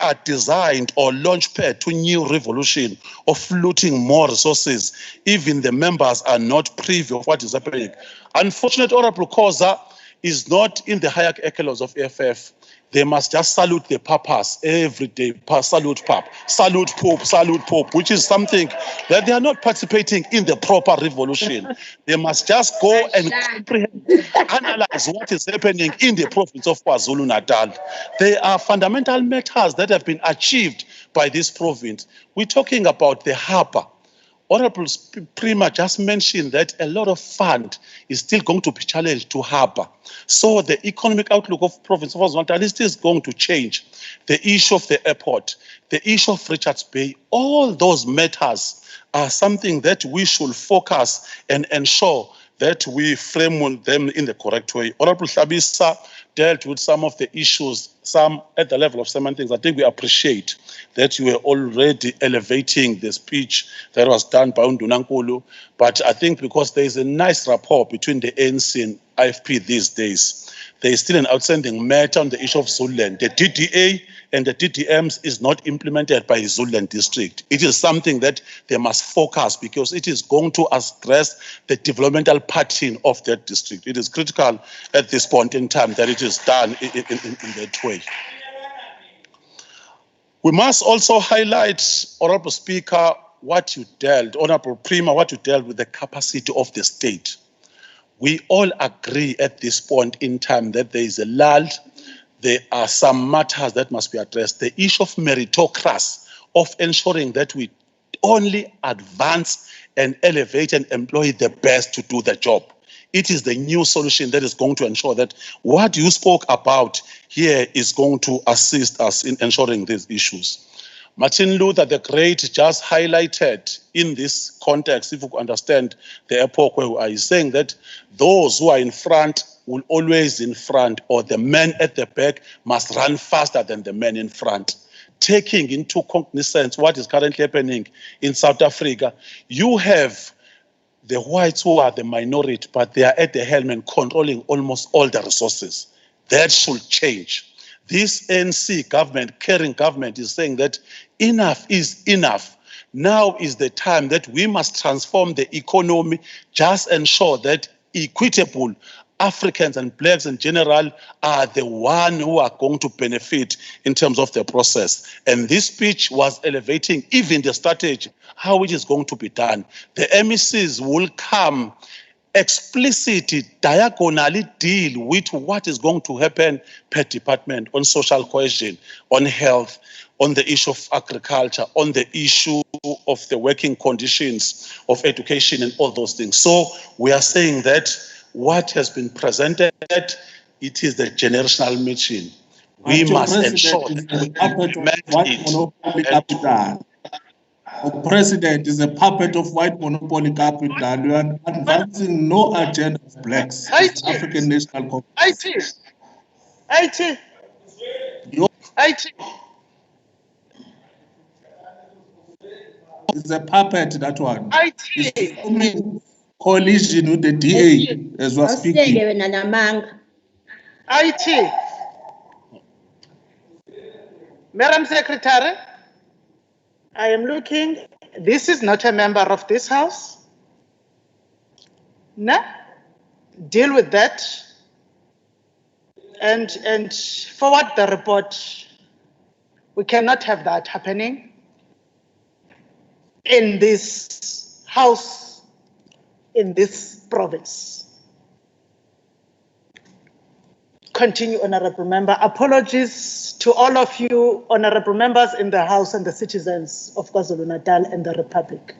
Speaker 10: are designed or launchpad to new revolution of looting more resources. Even the members are not privy of what is happening. Unfortunately, Honorable Khoza is not in the higher echelons of EFF. They must just salute the papas every day. Salute pap, salute pope, which is something that they are not participating in the proper revolution. They must just go and analyze what is happening in the province of KwaZulu-Natal. There are fundamental matters that have been achieved by this province. We're talking about the harbour. Honorable Premier just mentioned that a lot of fund is still going to be challenged to harbour. So the economic outlook of province of KwaZulu-Natal is still going to change. The issue of the airport, the issue of Richards Bay, all those matters are something that we should focus and ensure that we frame them in the correct way. Honorable Hlabisa dealt with some of the issues, some at the level of semantics. I think we appreciate that you were already elevating the speech that was done by Undunankulu, but I think because there is a nice rapport between the ANC and IFP these days, there is still an outstanding matter on the issue of Zululand. The DDA and the DDMs is not implemented by Zululand district. It is something that they must focus because it is going to address the developmental pattern of that district. It is critical at this point in time that it is done in that way. We must also highlight, Honorable Speaker, what you dealt, Honorable Premier, what you dealt with the capacity of the state. We all agree at this point in time that there is a lull. There are some matters that must be addressed. The issue of meritocracy, of ensuring that we only advance and elevate and employ the best to do the job. It is the new solution that is going to ensure that what you spoke about here is going to assist us in ensuring these issues. Martin Luther the Great just highlighted in this context, if you understand the epoch where we are, is saying that those who are in front will always in front, or the men at the back must run faster than the men in front. Taking into cognizance what is currently happening in South Africa, you have the whites who are the minority, but they are at the helm and controlling almost all the resources. That should change. This ANC government, caring government, is saying that enough is enough. Now is the time that we must transform the economy, just ensure that equitable Africans and blacks in general are the one who are going to benefit in terms of the process. And this speech was elevating even the strategy, how it is going to be done. The MECs will come explicitly, diagonally deal with what is going to happen per department on social cohesion, on health, on the issue of agriculture, on the issue of the working conditions of education and all those things. So we are saying that what has been presented, it is the generational mission. We must ensure that we implement it.
Speaker 7: The president is a puppet of white monopoly capital. You are advancing no agenda of blacks. It's African National Congress.
Speaker 3: IT.
Speaker 7: It's a puppet, that one. It's forming coalition with the DA as we're speaking.
Speaker 3: IT. Madam Secretary, I am looking. This is not a member of this house. No. Deal with that. And forward the report. We cannot have that happening in this house, in this province. Continue, Honorable Member. Apologies to all of you, Honorable Members in the House and the citizens of KwaZulu-Natal and the Republic.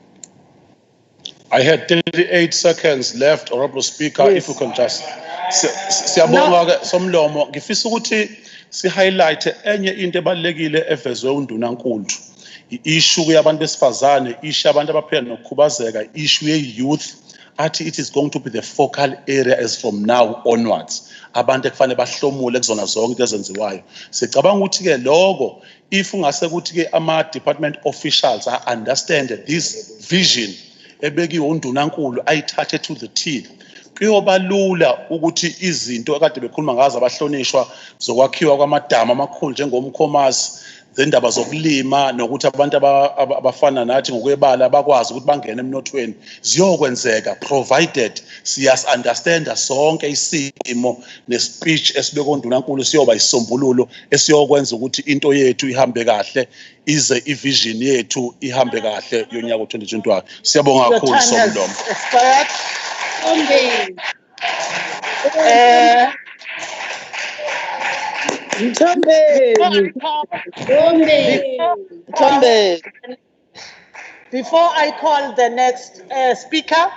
Speaker 10: I had 38 seconds left, Honorable Speaker,
Speaker 3: Yes.
Speaker 10: if we can just... Siyabonga somlomo, ngifisa ukuthi si-highlight enye into ebalulekile evezwe uNdunankulu. I-issue yabantu besifazane, issue yabantu abaphila nokukhubazeka, issue ye-youth, athi it is going to be the focal area as from now onwards. Abantu ekufanele bahlomule kuzona zonke ezenziwayo. Sicabanga ukuthi ke lokho if ungase ukuthi ke ama department officials understand this vision ebekiwe uNdunankulu ayithathe to the T. Kuyoba lula ukuthi izinto akade bekhuluma ngazo abahlonishwa zokwakhiwa kwamadamu amakhulu njengomkhomasi, zendaba zokulima nokuthi abantu abafana nathi ngokwebala bakwazi ukuthi bangene emnothweni ziyokwenzeka provided siyas understand sonke isimo nespeech esibekwe uNdunankulu siyoba isisombululo esiyokwenza ukuthi into yethu ihambe kahle ize ivision yethu ihambe kahle yonyaka u2021. Siyabonga kakhulu Somlomo.
Speaker 3: Before I call the next speaker,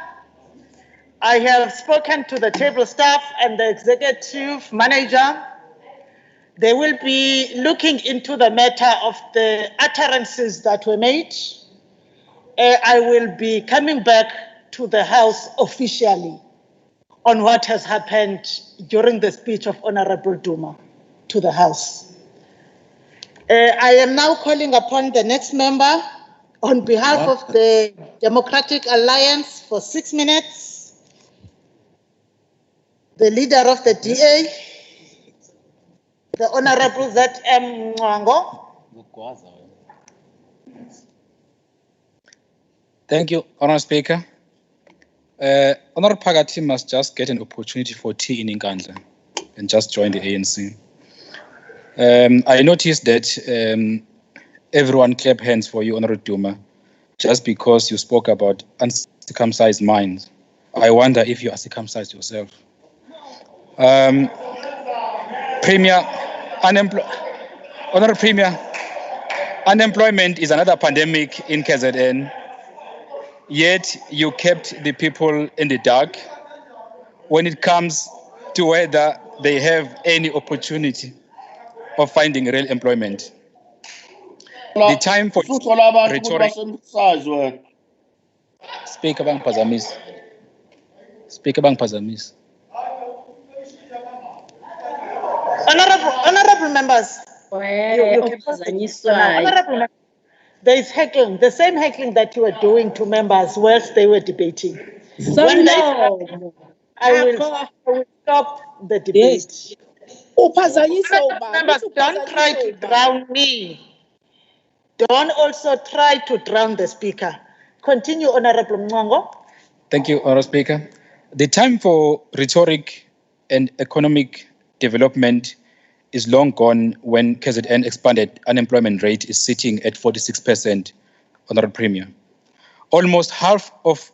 Speaker 3: I have spoken to the table staff and the executive manager. They will be looking into the matter of the utterances that were made. I will be coming back to the House officially on what has happened during the speech of Honorable Duma to the House. I am now calling upon the next member on behalf of the Democratic Alliance for 6 minutes. The leader of the DA, the Honorable Z.M. Mwango.
Speaker 11: Thank you, Honourable Speaker. Honourable Phakathi must just get an opportunity for tea in Nkandla and just join the ANC. I noticed that everyone clapped hands for you, Honourable Duma, just because you spoke about uncircumcised minds. I wonder if you are circumcised yourself. Premier, Honourable Premier, unemployment is another pandemic in KZN, yet you kept the people in the dark when it comes to whether they have any opportunity of finding real employment. The time for rhetoric. Speaker bangiphazamisa. Speaker bangiphazamisa.
Speaker 3: Honorable members, honorable members, there is heckling, the same heckling that you were doing to members whilst they were debating. When they I will stop the debate. Members, don't try to drown me. Don't also try to drown the speaker. Continue, Honorable Mwango.
Speaker 11: Thank you, Honourable Speaker. The time for rhetoric and economic development is long gone when KZN expanded unemployment rate is sitting at 46%, Honourable Premier. Almost half of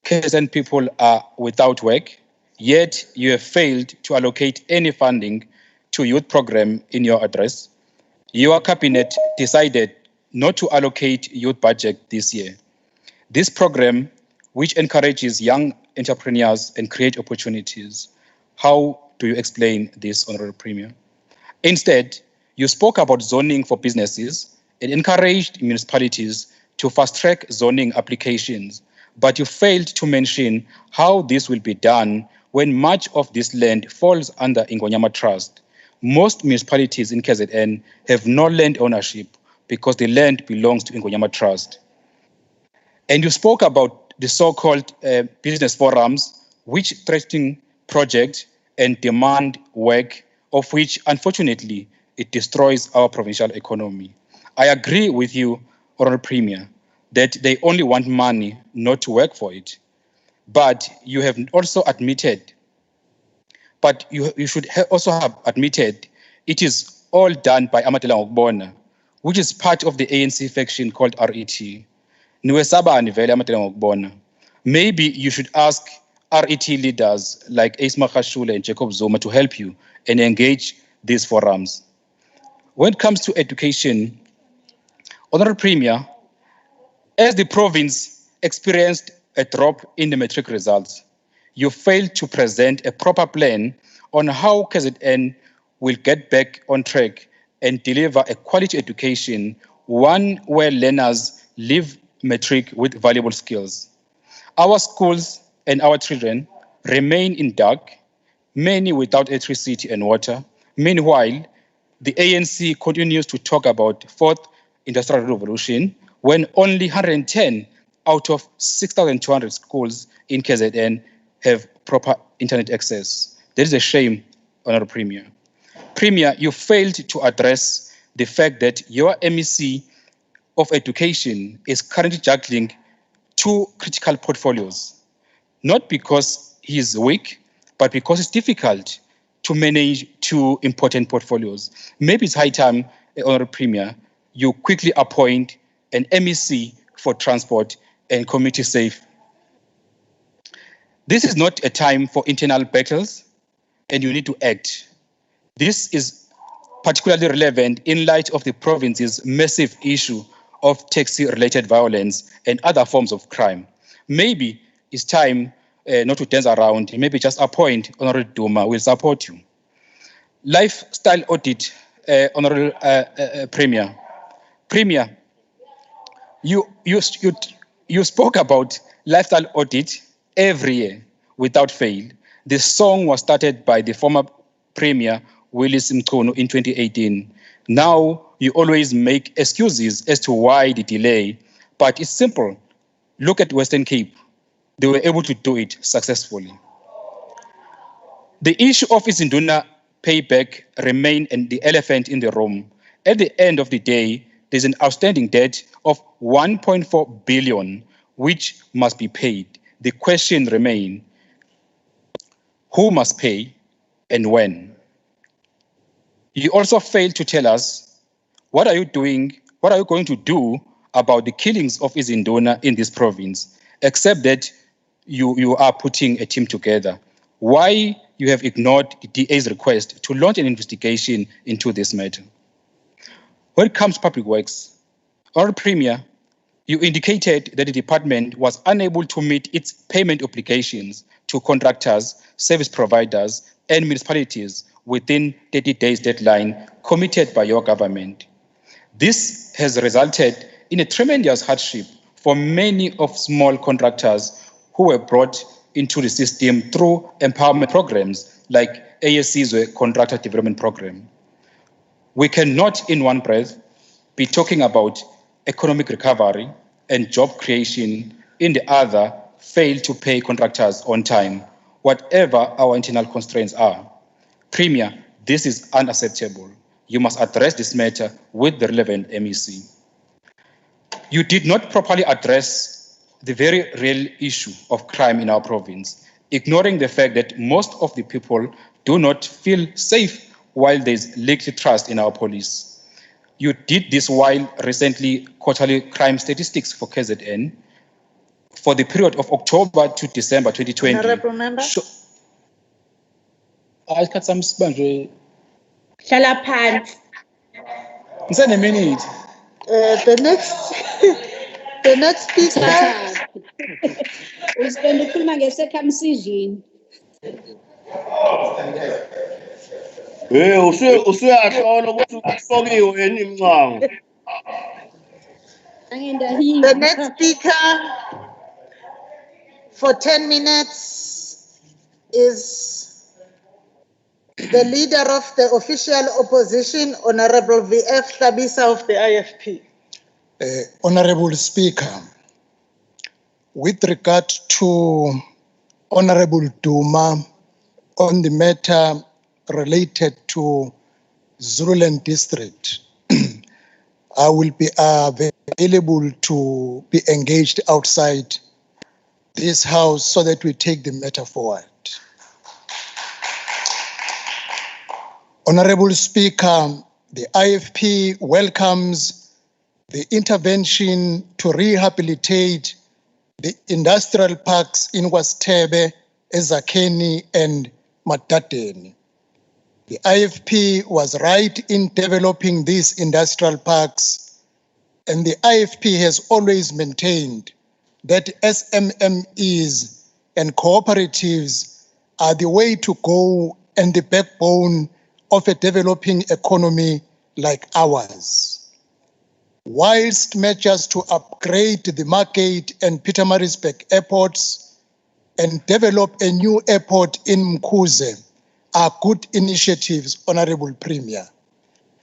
Speaker 11: KZN people are without work, yet you have failed to allocate any funding to youth program in your address. Your cabinet decided not to allocate youth budget this year. This program, which encourages young entrepreneurs and create opportunities, how do you explain this, Honourable Premier? Instead, you spoke about zoning for businesses and encouraged municipalities to fast-track zoning applications, but you failed to mention how this will be done when much of this land falls under Ingonyama Trust. Most municipalities in KZN have no land ownership because the land belongs to Ingonyama Trust. And you spoke about the so-called business forums, which threaten projects and demand work, of which, unfortunately, it destroys our provincial economy. I agree with you, Honourable Premier, that they only want money, not to work for it. But you have also admitted, you should also have admitted, it is all done by Amatela Ngokubona, which is part of the ANC faction called RET. Maybe you should ask RET leaders like Ace Makashule and Jacob Zuma to help you and engage these forums. When it comes to education, Honourable Premier, as the province experienced a drop in the matric results, you failed to present a proper plan on how KZN will get back on track and deliver a quality education, one where learners leave matric with valuable skills. Our schools and our children remain in dark, many without electricity and water. Meanwhile, the ANC continues to talk about fourth industrial revolution when only 110 out of 6,200 schools in KZN have proper internet access. That is a shame, Honourable Premier. Premier, you failed to address the fact that your MEC of Education is currently juggling two critical portfolios, not because he is weak, but because it's difficult to manage two important portfolios. Maybe it's high time, Honourable Premier, you quickly appoint an MEC for transport and community safe. This is not a time for internal battles, and you need to act. This is particularly relevant in light of the province's massive issue of taxi-related violence and other forms of crime. Maybe it's time not to dance around, maybe just appoint Honourable Duma, will support you. Lifestyle audit, Honourable Premier. Premier, you spoke about lifestyle audit every year without fail. The song was started by the former Premier Willis Mchunu in 2018. Now you always make excuses as to why the delay, but it's simple. Look at Western Cape. They were able to do it successfully. The issue of Izinduna payback remained the elephant in the room. At the end of the day, there's an outstanding debt of 1.4 billion, which must be paid. The question remains, who must pay and when? You also failed to tell us, what are you going to do about the killings of Izinduna in this province, except that you are putting a team together? Why you have ignored the DA's request to launch an investigation into this matter? When it comes to public works, our Premier, you indicated that the department was unable to meet its payment obligations to contractors, service providers, and municipalities within 30 days deadline committed by your government. This has resulted in a tremendous hardship for many of small contractors who were brought into the system through empowerment programs like ASC's Contractor Development Program. We cannot in one breath be talking about economic recovery and job creation, in the other fail to pay contractors on time, whatever our internal constraints are. Premier, this is unacceptable. You must address this matter with the relevant MEC. You did not properly address the very real issue of crime in our province, ignoring the fact that most of the people do not feel safe while there is little trust in our police. You did this while recently quarterly crime statistics for KZN for the period of October to December 2020.
Speaker 3: Honorable member.
Speaker 12: Hlala phansi.
Speaker 11: Ngisene minute.
Speaker 3: The next speaker.
Speaker 12: Uspenda ukukhuluma nge-circumcision.
Speaker 8: Usuyahlola ukuthi usokiwe yini imncango.
Speaker 3: The next speaker for 10 minutes is the leader of the official opposition, Honorable V.F. Hlabisa of the IFP.
Speaker 13: Honorable Speaker, with regard to Honorable Duma on the matter related to Zululand District, I will be available to be engaged outside this house so that we take the matter forward. Honorable Speaker, the IFP welcomes the intervention to rehabilitate the industrial parks in Wastebe, Ezakeni, and Matateni. The IFP was right in developing these industrial parks, and the IFP has always maintained that SMMEs and cooperatives are the way to go and the backbone of a developing economy like ours. Whilst measures to upgrade the Margate and Pietermaritzburg airports and develop a new airport in Mkuze are good initiatives, Honorable Premier.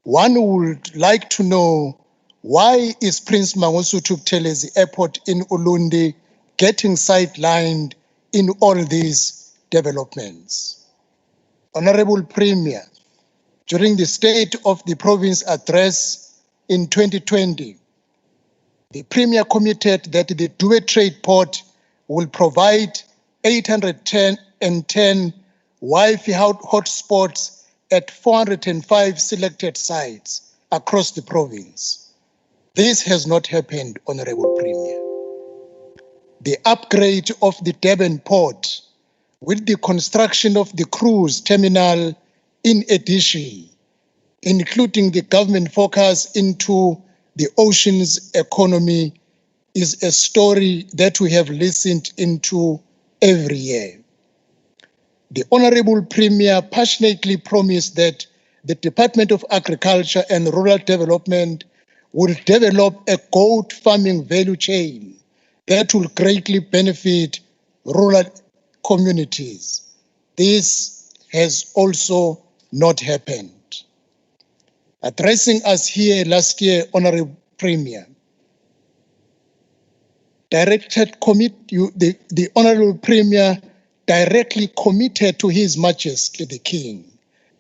Speaker 13: One would like to know, why is Prince Mangosuthu Buthelezi Airport in Ulundi getting sidelined in all these developments? Honorable Premier, during the State of the Province address in 2020, the Premier committed that the Duet Trade Port will provide 810 Wi-Fi hotspots at 405 selected sites across the province. This has not happened, Honorable Premier. The upgrade of the Durban port with the construction of the cruise terminal in addition, including the government focus into the oceans economy, is a story that we have listened into every year. The Honorable Premier passionately promised that the Department of Agriculture and Rural Development will develop a goat farming value chain that will greatly benefit rural communities. This has also not happened. Addressing us here last year, Honorable Premier, the Honorable Premier directly committed to His Majesty the King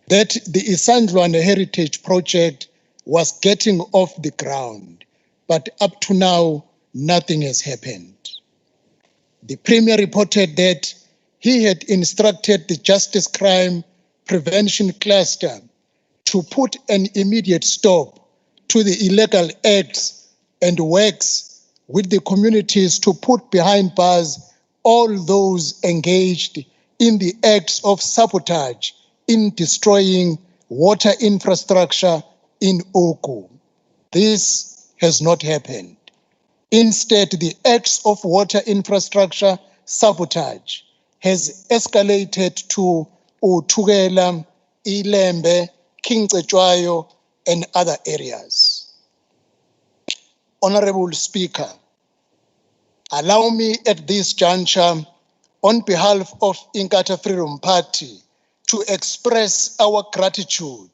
Speaker 13: that the Isandlwana Heritage Project was getting off the ground, but up to now, nothing has happened. The Premier reported that he had instructed the Justice Crime Prevention Cluster to put an immediate stop to the illegal acts and works with the communities to put behind bars all those engaged in the acts of sabotage in destroying water infrastructure in Oku. This has not happened. Instead, the acts of water infrastructure sabotage has escalated to Uthukela, Ilembe, King Cetshwayo, and other areas. Honorable Speaker, allow me at this juncture, on behalf of Inkatha Freedom Party, to express our gratitude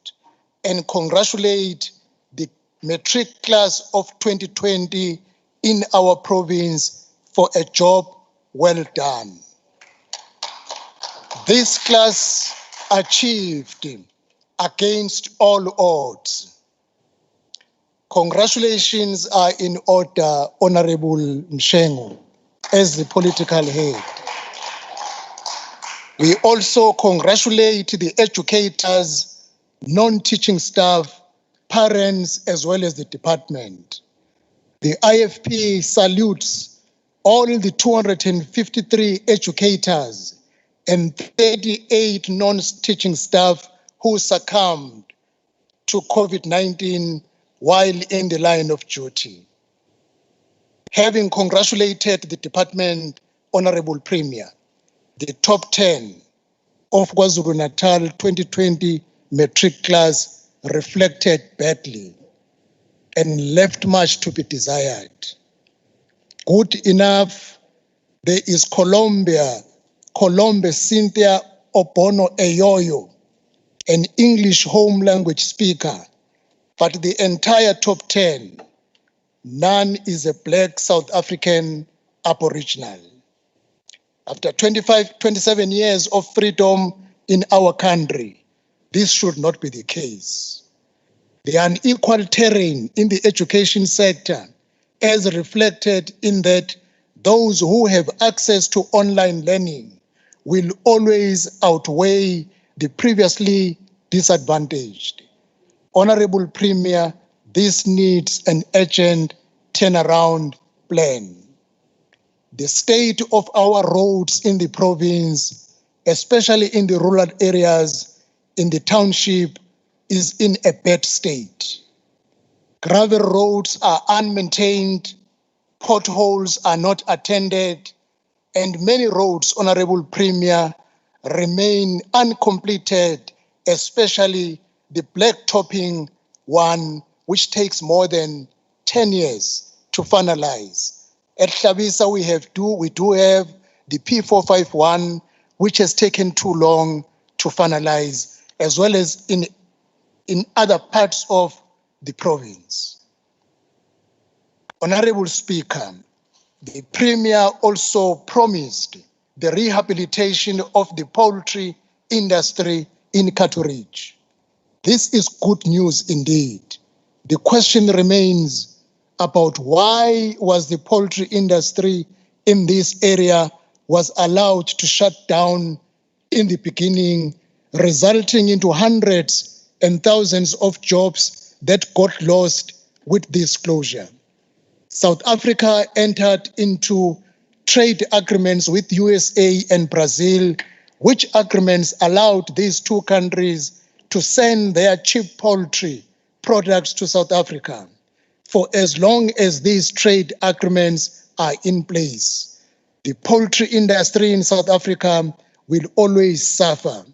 Speaker 13: and congratulate the matric class of 2020 in our province for a job well done. This class achieved against all odds. Congratulations are in order, Honorable Mshengo, as the political head. We also congratulate the educators, non-teaching staff, parents, as well as the department. The IFP salutes all the 253 educators and 38 non-teaching staff who succumbed to COVID-19 while in the line of duty. Having congratulated the department, Honorable Premier, the top 10 of KwaZulu-Natal 2020 matric class reflected badly and left much to be desired. Good enough, there is Colombe Cynthia Obono Eyoyo, an English home language speaker, but the entire top 10, none is a Black South African Aboriginal. After 27 years of freedom in our country, this should not be the case. The unequal terrain in the education sector, as reflected in that those who have access to online learning will always outweigh the previously disadvantaged. Honorable Premier, this needs an urgent turnaround plan. The state of our roads in the province, especially in the rural areas, in the township, is in a bad state. Gravel roads are unmaintained, potholes are not attended, and many roads, Honorable Premier, remain uncompleted, especially the blacktopping one, which takes more than 10 years to finalize. At Hlabisa, we do have the P451, which has taken too long to finalize, as well as in other parts of the province. Honorable Speaker, the Premier also promised the rehabilitation of the poultry industry in Cato Ridge. This is good news indeed. The question remains about why was the poultry industry in this area was allowed to shut down in the beginning, resulting into hundreds and thousands of jobs that got lost with this closure. South Africa entered into trade agreements with USA and Brazil, which agreements allowed these two countries to send their cheap poultry products to South Africa. For as long as these trade agreements are in place, the poultry industry in South Africa will always suffer,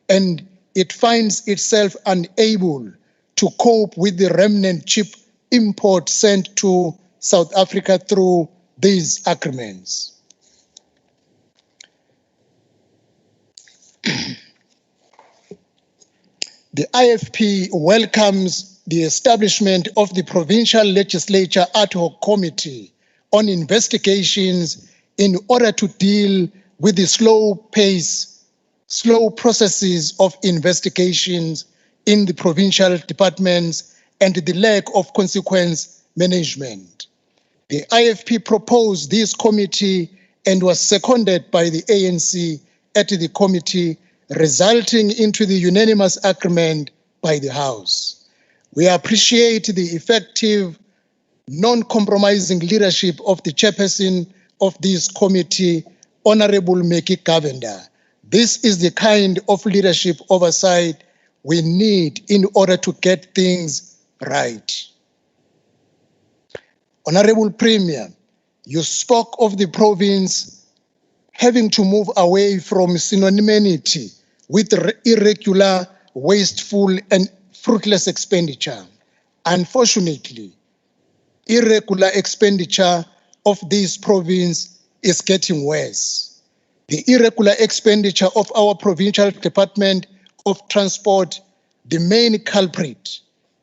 Speaker 13: and it finds itself unable to cope with the remnant cheap import sent to South Africa through these agreements. The IFP welcomes the establishment of the Provincial Legislature Ad Hoc Committee on investigations in order to deal with the slow processes of investigations in the provincial departments and the lack of consequence management. The IFP proposed this committee and was seconded by the ANC at the committee, resulting into the unanimous agreement by the House. We appreciate the effective, non-compromising leadership of the chairperson of this committee, Honorable Meki Gavenda. This is the kind of leadership oversight we need in order to get things right. Honorable Premier, you spoke of the province having to move away from synonymity with irregular, wasteful, and fruitless expenditure. Unfortunately, irregular expenditure of this province is getting worse. The irregular expenditure of our provincial Department of Transport, the main culprit,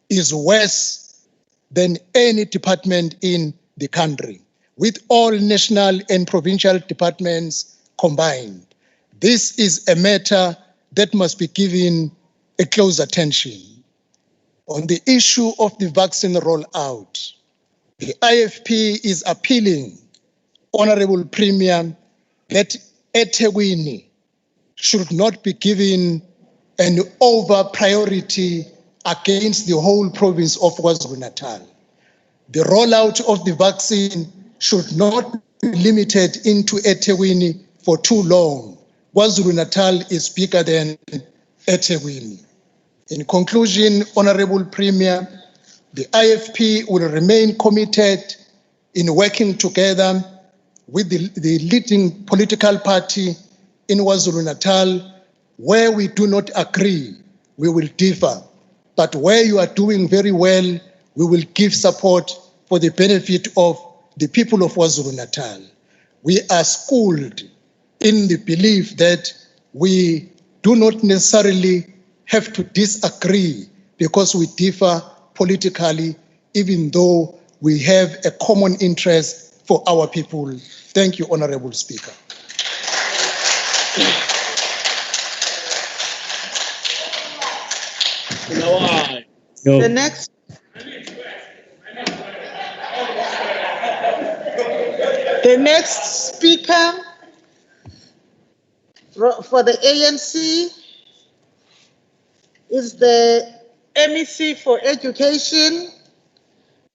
Speaker 13: is worse than any department in the country, with all national and provincial departments combined. This is a matter that must be given a close attention. On the issue of the vaccine rollout, the IFP is appealing, Honorable Premier, that eThekwini should not be given an over priority against the whole province of KwaZulu-Natal. The rollout of the vaccine should not be limited into eThekwini for too long. KwaZulu-Natal is bigger than eThekwini. In conclusion, Honorable Premier, the IFP will remain committed in working together with the leading political party in KwaZulu-Natal. Where we do not agree, we will differ. But where you are doing very well, we will give support for the benefit of the people of KwaZulu-Natal. We are schooled in the belief that we do not necessarily have to disagree because we differ politically, even though we have a common interest for our people. Thank you, Honorable Speaker.
Speaker 3: The next. The next speaker for the ANC is the MEC for Education,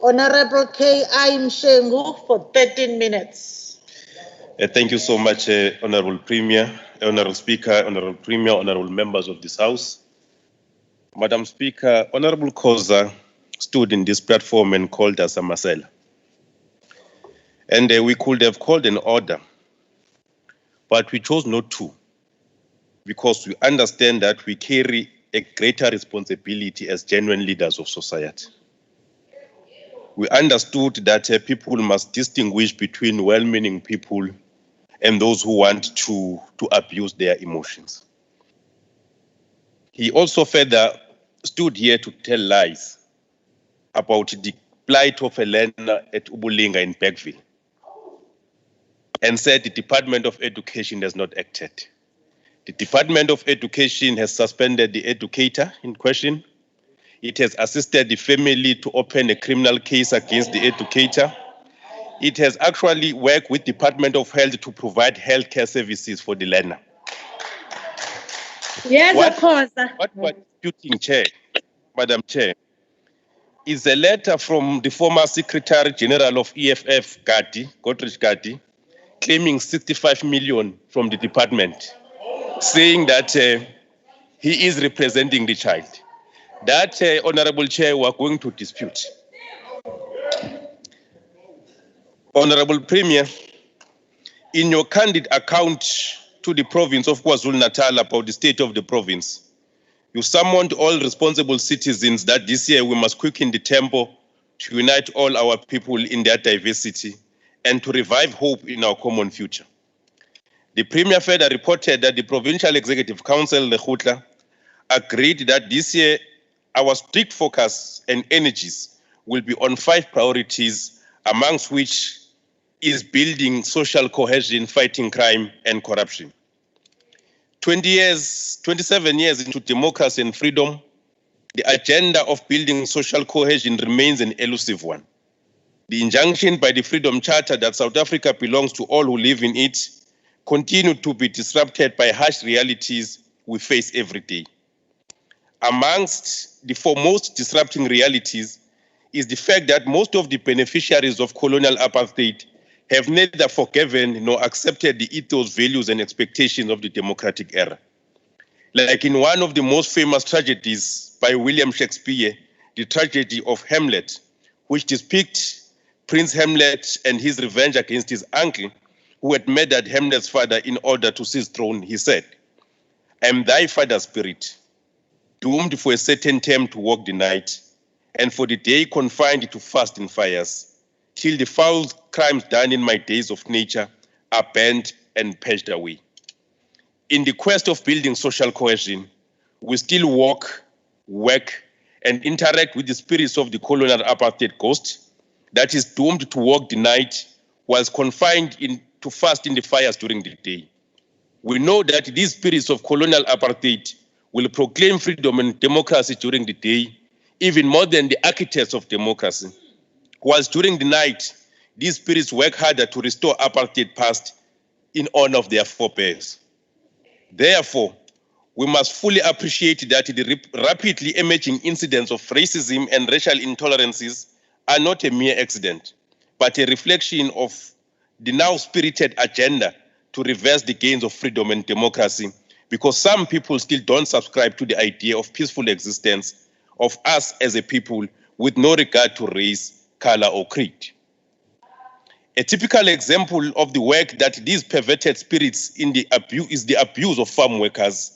Speaker 3: Honorable K.I. Mshengu, for 13 minutes.
Speaker 14: Thank you so much, Honorable Premier, Honorable Speaker, Honorable Premier, Honorable members of this House. Madam Speaker, Honorable Khoza stood in this platform and called us a Marcella. And we could have called an order, but we chose not to, because we understand that we carry a greater responsibility as genuine leaders of society. We understood that people must distinguish between well-meaning people and those who want to abuse their emotions. He also further stood here to tell lies about the plight of a learner at Ubulinga in Bergville and said the Department of Education has not acted. The Department of Education has suspended the educator in question. It has assisted the family to open a criminal case against the educator. It has actually worked with Department of Health to provide healthcare services for the learner.
Speaker 12: Yes, of course.
Speaker 14: What we're disputing, Chair, Madam Chair, is a letter from the former Secretary General of EFF, Godrich Gadi, claiming 65 million from the department, saying that he is representing the child. That, Honorable Chair, we are going to dispute. Honorable Premier, in your candid account to the province of KwaZulu-Natal about the state of the province, you summoned all responsible citizens that this year we must quicken the tempo to unite all our people in their diversity and to revive hope in our common future. The Premier further reported that the Provincial Executive Council, the Khutla, agreed that this year our strict focus and energies will be on 5 priorities, amongst which is building social cohesion, fighting crime and corruption. 27 years into democracy and freedom, the agenda of building social cohesion remains an elusive one. The injunction by the Freedom Charter that South Africa belongs to all who live in it continue to be disrupted by harsh realities we face every day. Amongst the foremost disrupting realities is the fact that most of the beneficiaries of colonial apartheid have neither forgiven nor accepted the ethos, values, and expectations of the democratic era. Like in one of the most famous tragedies by William Shakespeare, the tragedy of Hamlet, which depicts Prince Hamlet and his revenge against his uncle, who had murdered Hamlet's father in order to seize throne, he said, "I am thy father's spirit, doomed for a certain term to walk the night, and for the day confined to fast in fires, till the foul crimes done in my days of nature are burnt and purged away." In the quest of building social cohesion, we still walk, work, and interact with the spirits of the colonial apartheid ghost that is doomed to walk the night whilst confined to fast in the fires during the day. We know that these spirits of colonial apartheid will proclaim freedom and democracy during the day, even more than the architects of democracy, whilst during the night, these spirits work harder to restore apartheid past in honor of their forebears. Therefore, we must fully appreciate that the rapidly emerging incidents of racism and racial intolerances are not a mere accident, but a reflection of the now spirited agenda to reverse the gains of freedom and democracy, because some people still don't subscribe to the idea of peaceful existence of us as a people with no regard to race, color, or creed. A typical example of the work that these perverted spirits is the abuse of farm workers,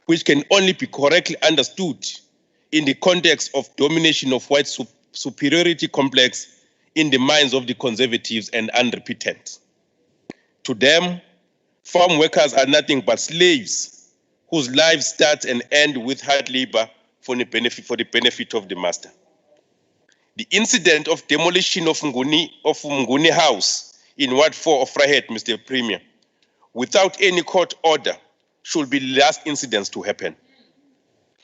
Speaker 14: which can only be correctly understood in the context of domination of white superiority complex in the minds of the conservatives and unrepentant. To them, farm workers are nothing but slaves whose lives start and end with hard labor for the benefit of the master. The incident of demolition of Mnguni House in Ward 4 of Vryheid, Mr. Premier, without any court order, should be the last incidents to happen.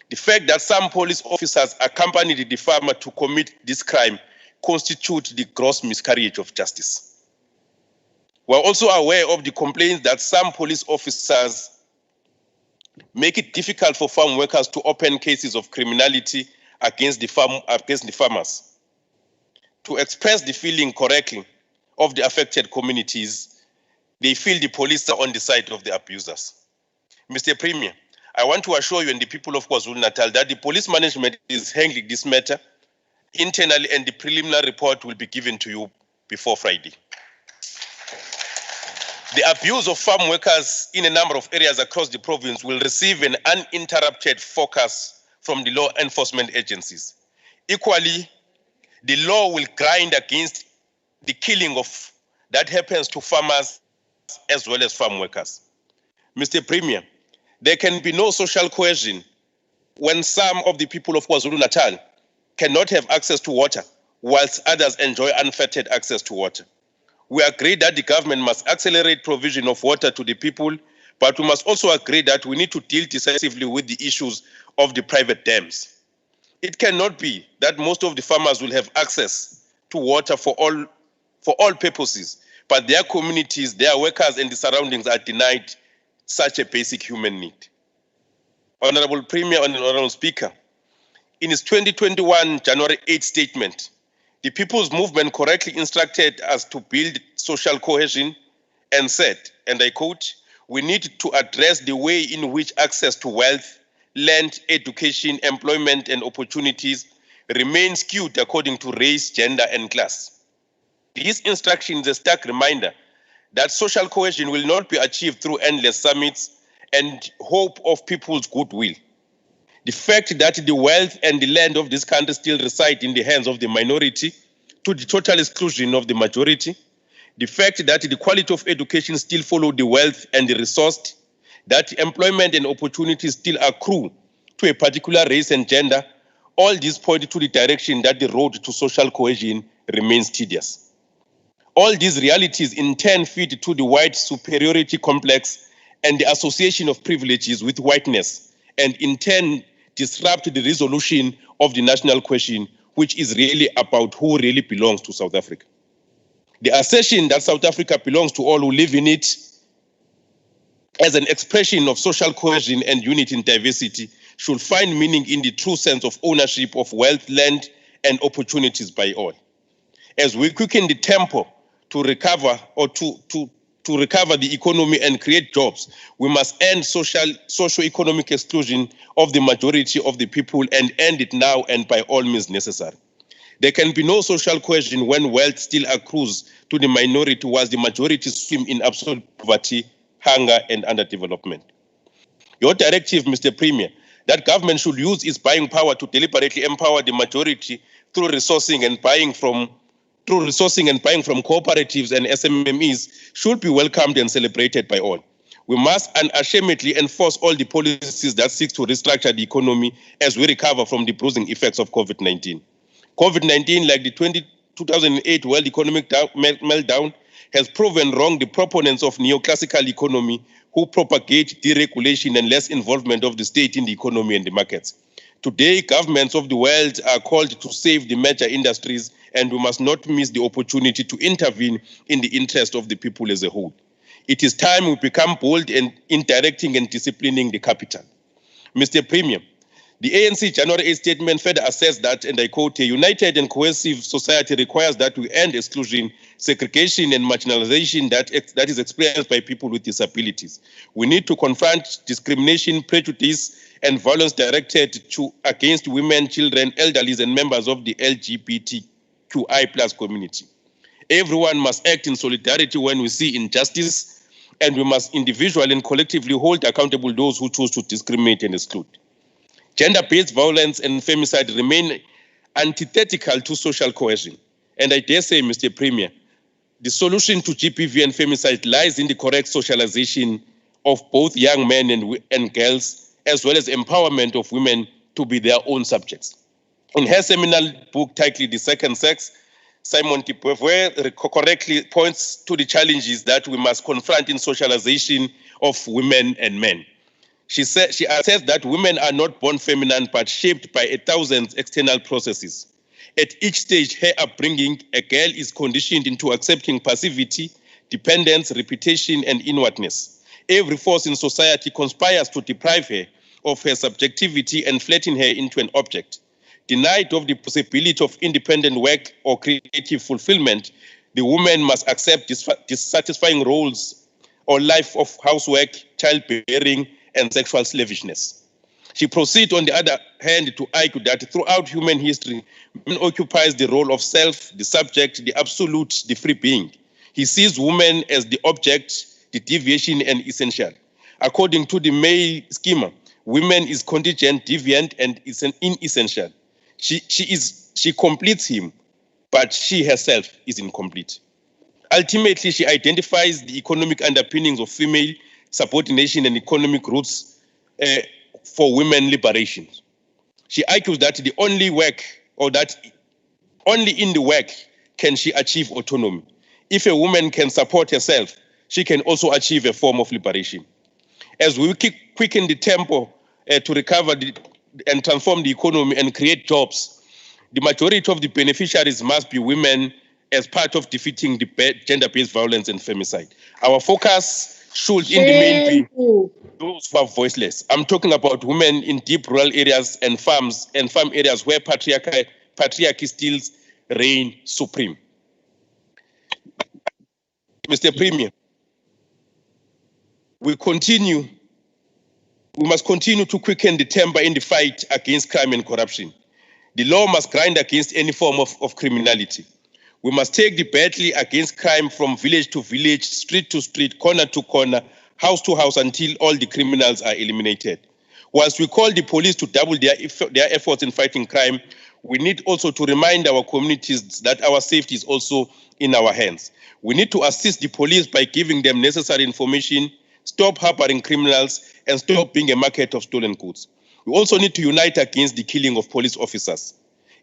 Speaker 14: The fact that some police officers accompanied the farmer to commit this crime constitutes the gross miscarriage of justice. We are also aware of the complaints that some police officers make it difficult for farm workers to open cases of criminality against the farmers. To express the feeling correctly of the affected communities, they feel the police are on the side of the abusers. Mr. Premier, I want to assure you and the people of KwaZulu-Natal that the police management is handling this matter internally, and the preliminary report will be given to you before Friday. The abuse of farm workers in a number of areas across the province will receive an uninterrupted focus from the law enforcement agencies. Equally, the law will grind against the killing that happens to farmers as well as farm workers. Mr. Premier, there can be no social cohesion when some of the people of KwaZulu-Natal cannot have access to water, whilst others enjoy unfettered access to water. We agree that the government must accelerate provision of water to the people, but we must also agree that we need to deal decisively with the issues of the private dams. It cannot be that most of the farmers will have access to water for all purposes, but their communities, their workers, and the surroundings are denied such a basic human need. Honorable Premier and Honorable Speaker, in its 2021 January 8 statement, the People's Movement correctly instructed us to build social cohesion and said, and I quote, "We need to address the way in which access to wealth, land, education, employment, and opportunities remain skewed according to race, gender, and class." This instruction is a stark reminder that social cohesion will not be achieved through endless summits and hope of people's goodwill. The fact that the wealth and the land of this country still reside in the hands of the minority to the total exclusion of the majority, the fact that the quality of education still follow the wealth and the resourced, that employment and opportunities still accrue to a particular race and gender, all these point to the direction that the road to social cohesion remains tedious. All these realities in turn feed to the white superiority complex and the association of privileges with whiteness, and in turn disrupt the resolution of the national question, which is really about who really belongs to South Africa. The assertion that South Africa belongs to all who live in it as an expression of social cohesion and unity in diversity should find meaning in the true sense of ownership of wealth, land, and opportunities by all. As we quicken the tempo to recover or to recover the economy and create jobs, we must end socio-economic exclusion of the majority of the people and end it now and by all means necessary. There can be no social cohesion when wealth still accrues to the minority whilst the majority swim in absolute poverty, hunger, and underdevelopment. Your directive, Mr. Premier, that government should use its buying power to deliberately empower the majority through resourcing and buying from cooperatives and SMMEs should be welcomed and celebrated by all. We must unashamedly enforce all the policies that seek to restructure the economy as we recover from the bruising effects of COVID-19. COVID-19, like the 2008 World Economic Meltdown, has proven wrong the proponents of neoclassical economy who propagate deregulation and less involvement of the state in the economy and the markets. Today, governments of the world are called to save the major industries, and we must not miss the opportunity to intervene in the interest of the people as a whole. It is time we become bold in directing and disciplining the capital. Mr. Premier, the ANC January 8 statement further assessed that, and I quote, a united and cohesive society requires that we end exclusion, segregation, and marginalization that is experienced by people with disabilities. We need to confront discrimination, prejudice, and violence directed against women, children, elderly, and members of the LGBTQI+ community. Everyone must act in solidarity when we see injustice, and we must individually and collectively hold accountable those who choose to discriminate and exclude. Gender-based violence and femicide remain antithetical to social cohesion. And I dare say, Mr. Premier, the solution to GBV and femicide lies in the correct socialization of both young men and girls, as well as empowerment of women to be their own subjects. In her seminal book titled The Second Sex, Simone de Beauvoir correctly points to the challenges that we must confront in socialization of women and men. She asserts that women are not born feminine but shaped by 1,000 external processes. At each stage, her upbringing, a girl is conditioned into accepting passivity, dependence, repetition, and inwardness. Every force in society conspires to deprive her of her subjectivity and flatten her into an object. Denied of the possibility of independent work or creative fulfillment, the woman must accept dissatisfying roles or life of housework, childbearing, and sexual slavishness. She proceeds, on the other hand, to argue that throughout human history, man occupies the role of self, the subject, the absolute, the free being. He sees woman as the object, the deviation, and essential. According to the May schema, woman is contingent, deviant, and is an inessential. She completes him, but she herself is incomplete. Ultimately, she identifies the economic underpinnings of female subordination and economic roots for women liberation. She argues that the only work, or that only in the work can she achieve autonomy. If a woman can support herself, she can also achieve a form of liberation. As we quicken the tempo to recover and transform the economy and create jobs, the majority of the beneficiaries must be women as part of defeating the gender-based violence and femicide. Our focus should in the main be those who are voiceless. I'm talking about women in deep rural areas and farm areas where patriarchy still reign supreme. Mr. Premier, we must continue to quicken the tempo in the fight against crime and corruption. The law must grind against any form of criminality. We must take the battle against crime from village to village, street to street, corner to corner, house to house until all the criminals are eliminated. Whilst we call the police to double their efforts in fighting crime, we need also to remind our communities that our safety is also in our hands. We need to assist the police by giving them necessary information, stop harboring criminals, and stop being a market of stolen goods. We also need to unite against the killing of police officers.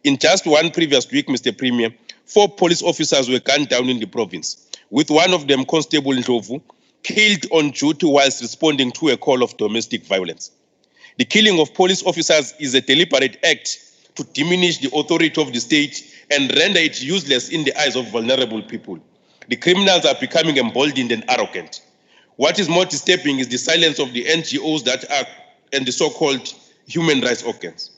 Speaker 14: In just one previous week, Mr. Premier, 4 police officers were gunned down in the province, with one of them, Constable Ndlovu, killed on duty whilst responding to a call of domestic violence. The killing of police officers is a deliberate act to diminish the authority of the state and render it useless in the eyes of vulnerable people. The criminals are becoming emboldened and arrogant. What is more disturbing is the silence of the NGOs that are and the so-called human rights organs.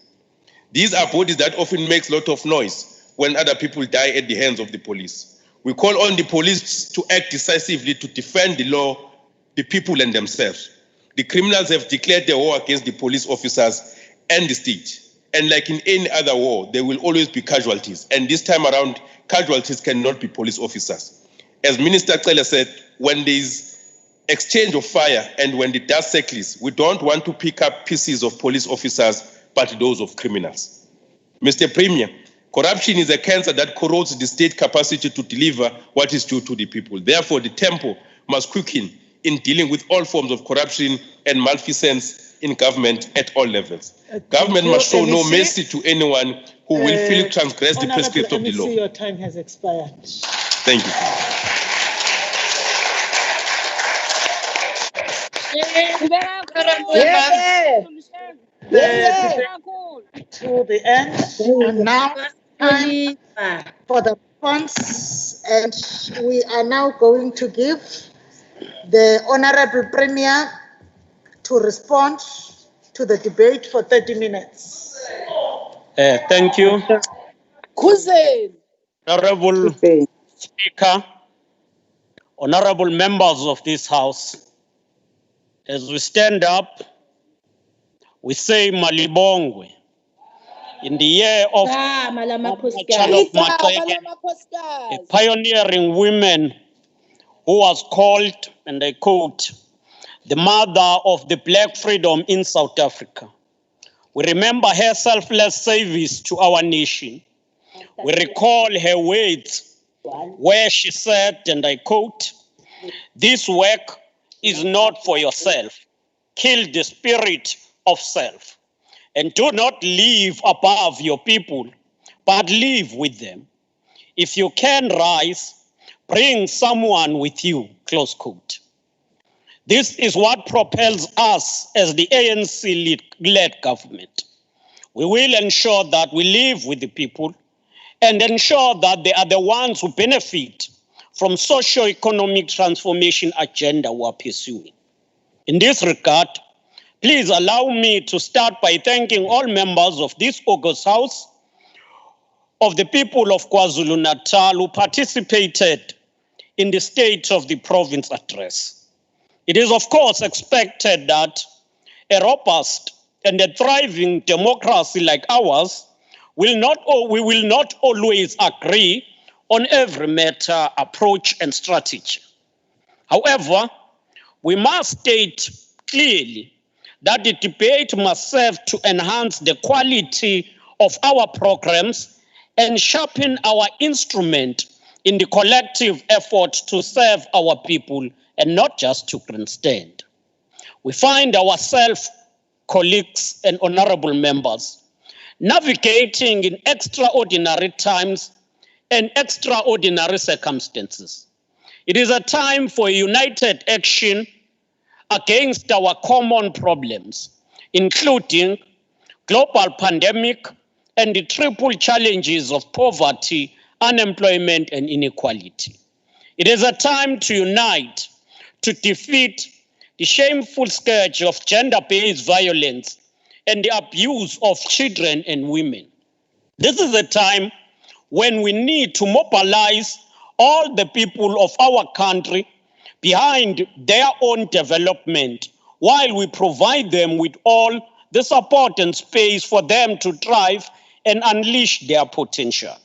Speaker 14: These are bodies that often make a lot of noise when other people die at the hands of the police. We call on the police to act decisively to defend the law, the people and themselves. The criminals have declared a war against the police officers and the state. And like in any other war, there will always be casualties. And this time around, casualties cannot be police officers. As Minister Cele said, when there is exchange of fire and when the dust settles, we don't want to pick up pieces of police officers, but those of criminals. Mr. Premier, corruption is a cancer that corrodes the state capacity to deliver what is due to the people. Therefore, the tempo must quicken in dealing with all forms of corruption and malfeasance in government at all levels. Government must show no mercy to anyone who will feel transgress the prescripts of the law.
Speaker 3: Your time has expired.
Speaker 14: Thank you.
Speaker 3: To the end, and now time for the response, and we are now going to give the Honorable Premier to respond to the debate for 30 minutes.
Speaker 15: Thank you. Honorable Speaker, honorable members of this House, as we stand up, we say Malibongwe. In the year of a pioneering woman who was called, and I quote, the mother of the black freedom in South Africa. We remember her selfless service to our nation. We recall her words where she said, and I quote, this work is not for yourself. Kill the spirit of self. And do not live above your people, but live with them. If you can rise, bring someone with you, close quote. This is what propels us as the ANC-led government. We will ensure that we live with the people and ensure that they are the ones who benefit from socio-economic transformation agenda we are pursuing. In this regard, please allow me to start by thanking all members of this August House, of the people of KwaZulu-Natal who participated in the State of the Province address. It is, of course, expected that a robust and a thriving democracy like ours we will not always agree on every matter, approach, and strategy. However, we must state clearly that the debate must serve to enhance the quality of our programs and sharpen our instrument in the collective effort to serve our people and not just to grandstand. We find ourselves, colleagues and honorable members, navigating in extraordinary times and extraordinary circumstances. It is a time for united action against our common problems, including global pandemic and the triple challenges of poverty, unemployment, and inequality. It is a time to unite to defeat the shameful scourge of gender-based violence and the abuse of children and women. This is a time when we need to mobilize all the people of our country behind their own development, while we provide them with all the support and space for them to thrive and unleash their potential.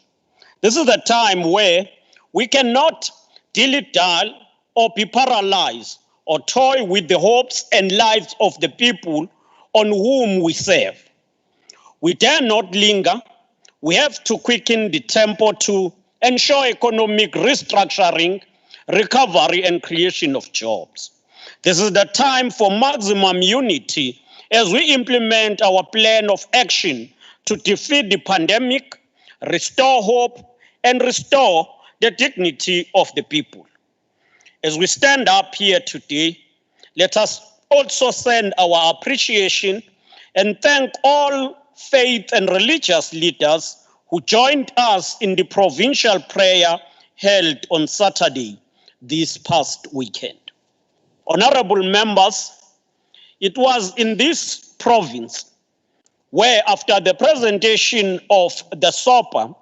Speaker 15: This is a time where we cannot dilly-dally or be paralyzed or toy with the hopes and lives of the people on whom we serve. We dare not linger. We have to quicken the tempo to ensure economic restructuring, recovery, and creation of jobs. This is the time for maximum unity as we implement our plan of action to defeat the pandemic, restore hope, and restore the dignity of the people. As we stand up here today, let us also send our appreciation and thank all faith and religious leaders who joined us in the provincial prayer held on Saturday this past weekend. Honorable members, it was in this province where, after the presentation of the Sopa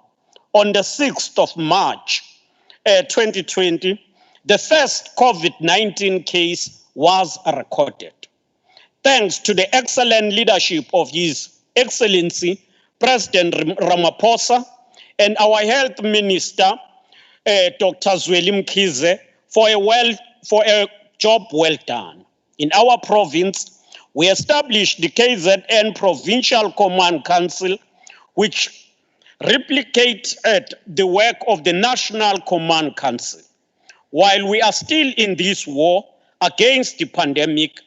Speaker 15: on the 6th of March 2020, the first COVID-19 case was recorded. Thanks to the excellent leadership of His Excellency President Ramaphosa and our Health Minister, Dr. Zweli Mkhize, for a job well done. In our province, we established the KZN Provincial Command Council, which replicated the work of the National Command Council. While we are still in this war against the pandemic,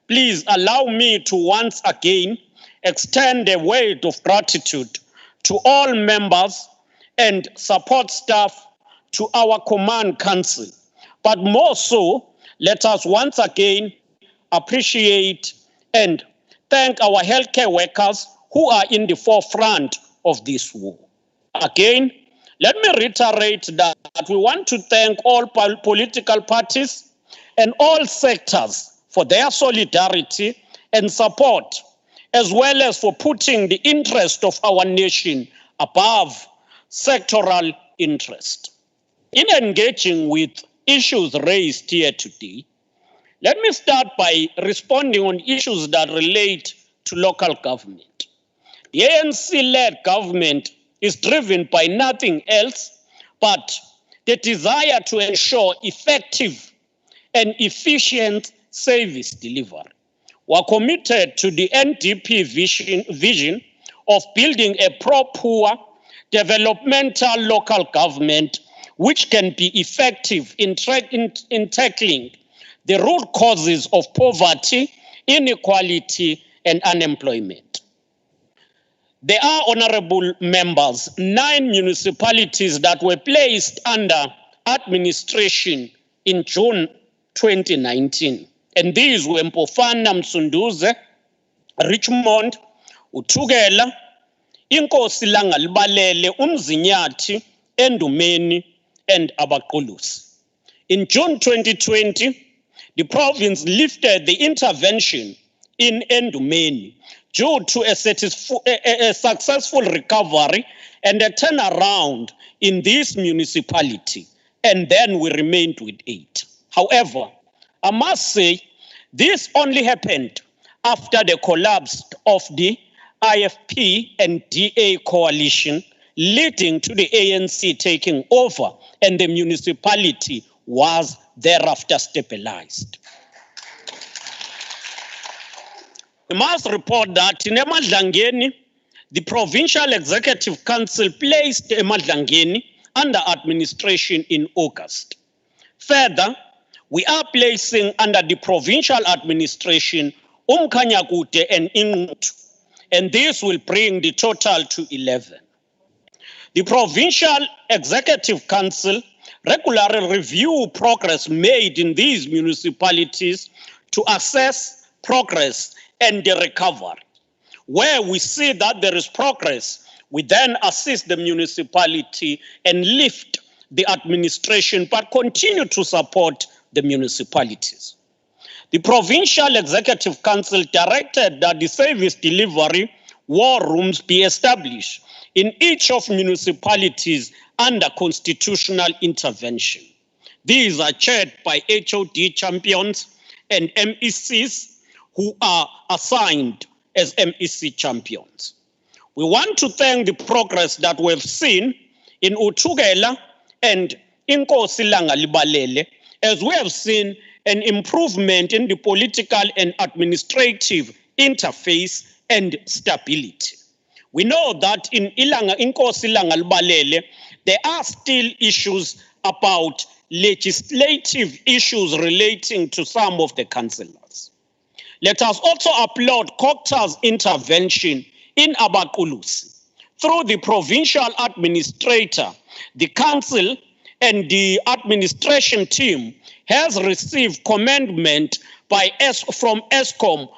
Speaker 15: please allow me to once again extend a word of gratitude to all members and support staff to our Command Council. But more so, let us once again appreciate and thank our healthcare workers who are in the forefront of this war. Again, let me reiterate that we want to thank all political parties and all sectors for their solidarity and support, as well as for putting the interest of our nation above sectoral interest. In engaging with issues raised here today, let me start by responding on issues that relate to local government. The ANC-led government is driven by nothing else but the desire to ensure effective and efficient service delivery. We are committed to the NDP vision of building a pro-poor developmental local government which can be effective in tackling the root causes of poverty, inequality, and unemployment. There are, honorable members, 9 municipalities that were placed under administration in June 2019. And these were Mpofana, Msunduze, Richmond, Uthugela, Inkosi Langalbalele, Umzinyathi, Endumeni, and Abaqulusi. In June 2020, the province lifted the intervention in Endumeni due to a successful recovery and a turnaround in this municipality, and then we remained with 8. However, I must say, this only happened after the collapse of the IFP and DA coalition, leading to the ANC taking over, and the municipality was thereafter stabilized. I must report that in Emadlangeni, the Provincial Executive Council placed Emadlangeni under administration in August. Further, we are placing under the provincial administration Umkhanyakude and Ingutu, and this will bring the total to 11. The Provincial Executive Council regularly review progress made in these municipalities to assess progress and the recovery. Where we see that there is progress, we then assist the municipality and lift the administration, but continue to support the municipalities. The Provincial Executive Council directed that the service delivery war rooms be established in each of municipalities under constitutional intervention. These are chaired by HOD champions and MECs who are assigned as MEC champions. We want to thank the progress that we've seen in Uthugela and Inkosi Langalbalele, as we have seen an improvement in the political and administrative interface and stability. We know that in Inkosi Langalbalele, there are still issues about legislative issues relating to some of the councillors. Let us also applaud COGTA's intervention in Abaqulusi. Through the provincial administrator, the council and the administration team has received commendment from ESCOM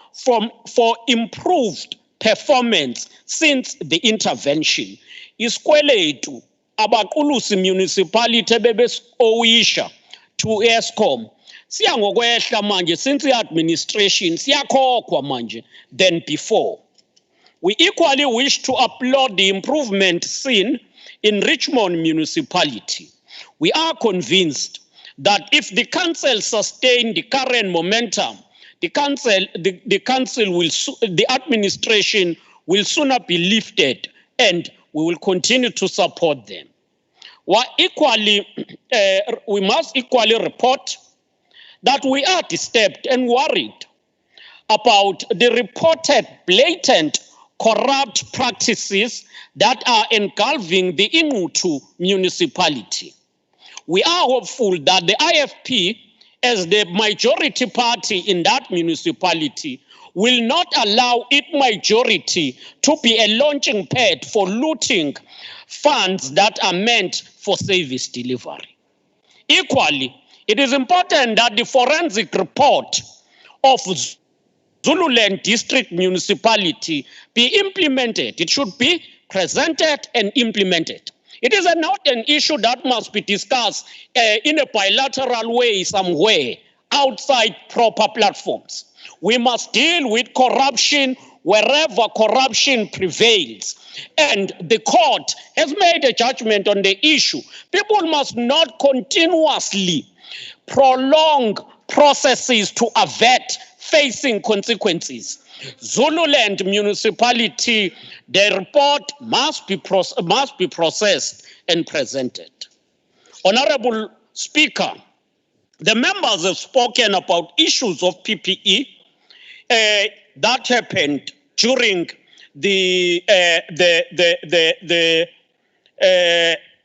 Speaker 15: for improved performance since the intervention. Isikweletu Abaqulusi municipality bebesowisha to ESCOM siyangokwehla manje since the administration siyakhokhwa manje than before. We equally wish to applaud the improvement seen in Richmond municipality. We are convinced that if the council sustain the current momentum, the administration will sooner be lifted, and we will continue to support them. We must equally report that we are disturbed and worried about the reported blatant corrupt practices that are engulfing the Ingutu municipality. We are hopeful that the IFP, as the majority party in that municipality, will not allow its majority to be a launching pad for looting funds that are meant for service delivery. Equally, it is important that the forensic report of Zululand District Municipality be implemented. It should be presented and implemented. It is not an issue that must be discussed in a bilateral way somewhere outside proper platforms. We must deal with corruption wherever corruption prevails. And the court has made a judgment on the issue. People must not continuously prolong processes to avert facing consequences. Zululand municipality, the report must be processed and presented. Honorable Speaker, the members have spoken about issues of PPE that happened during the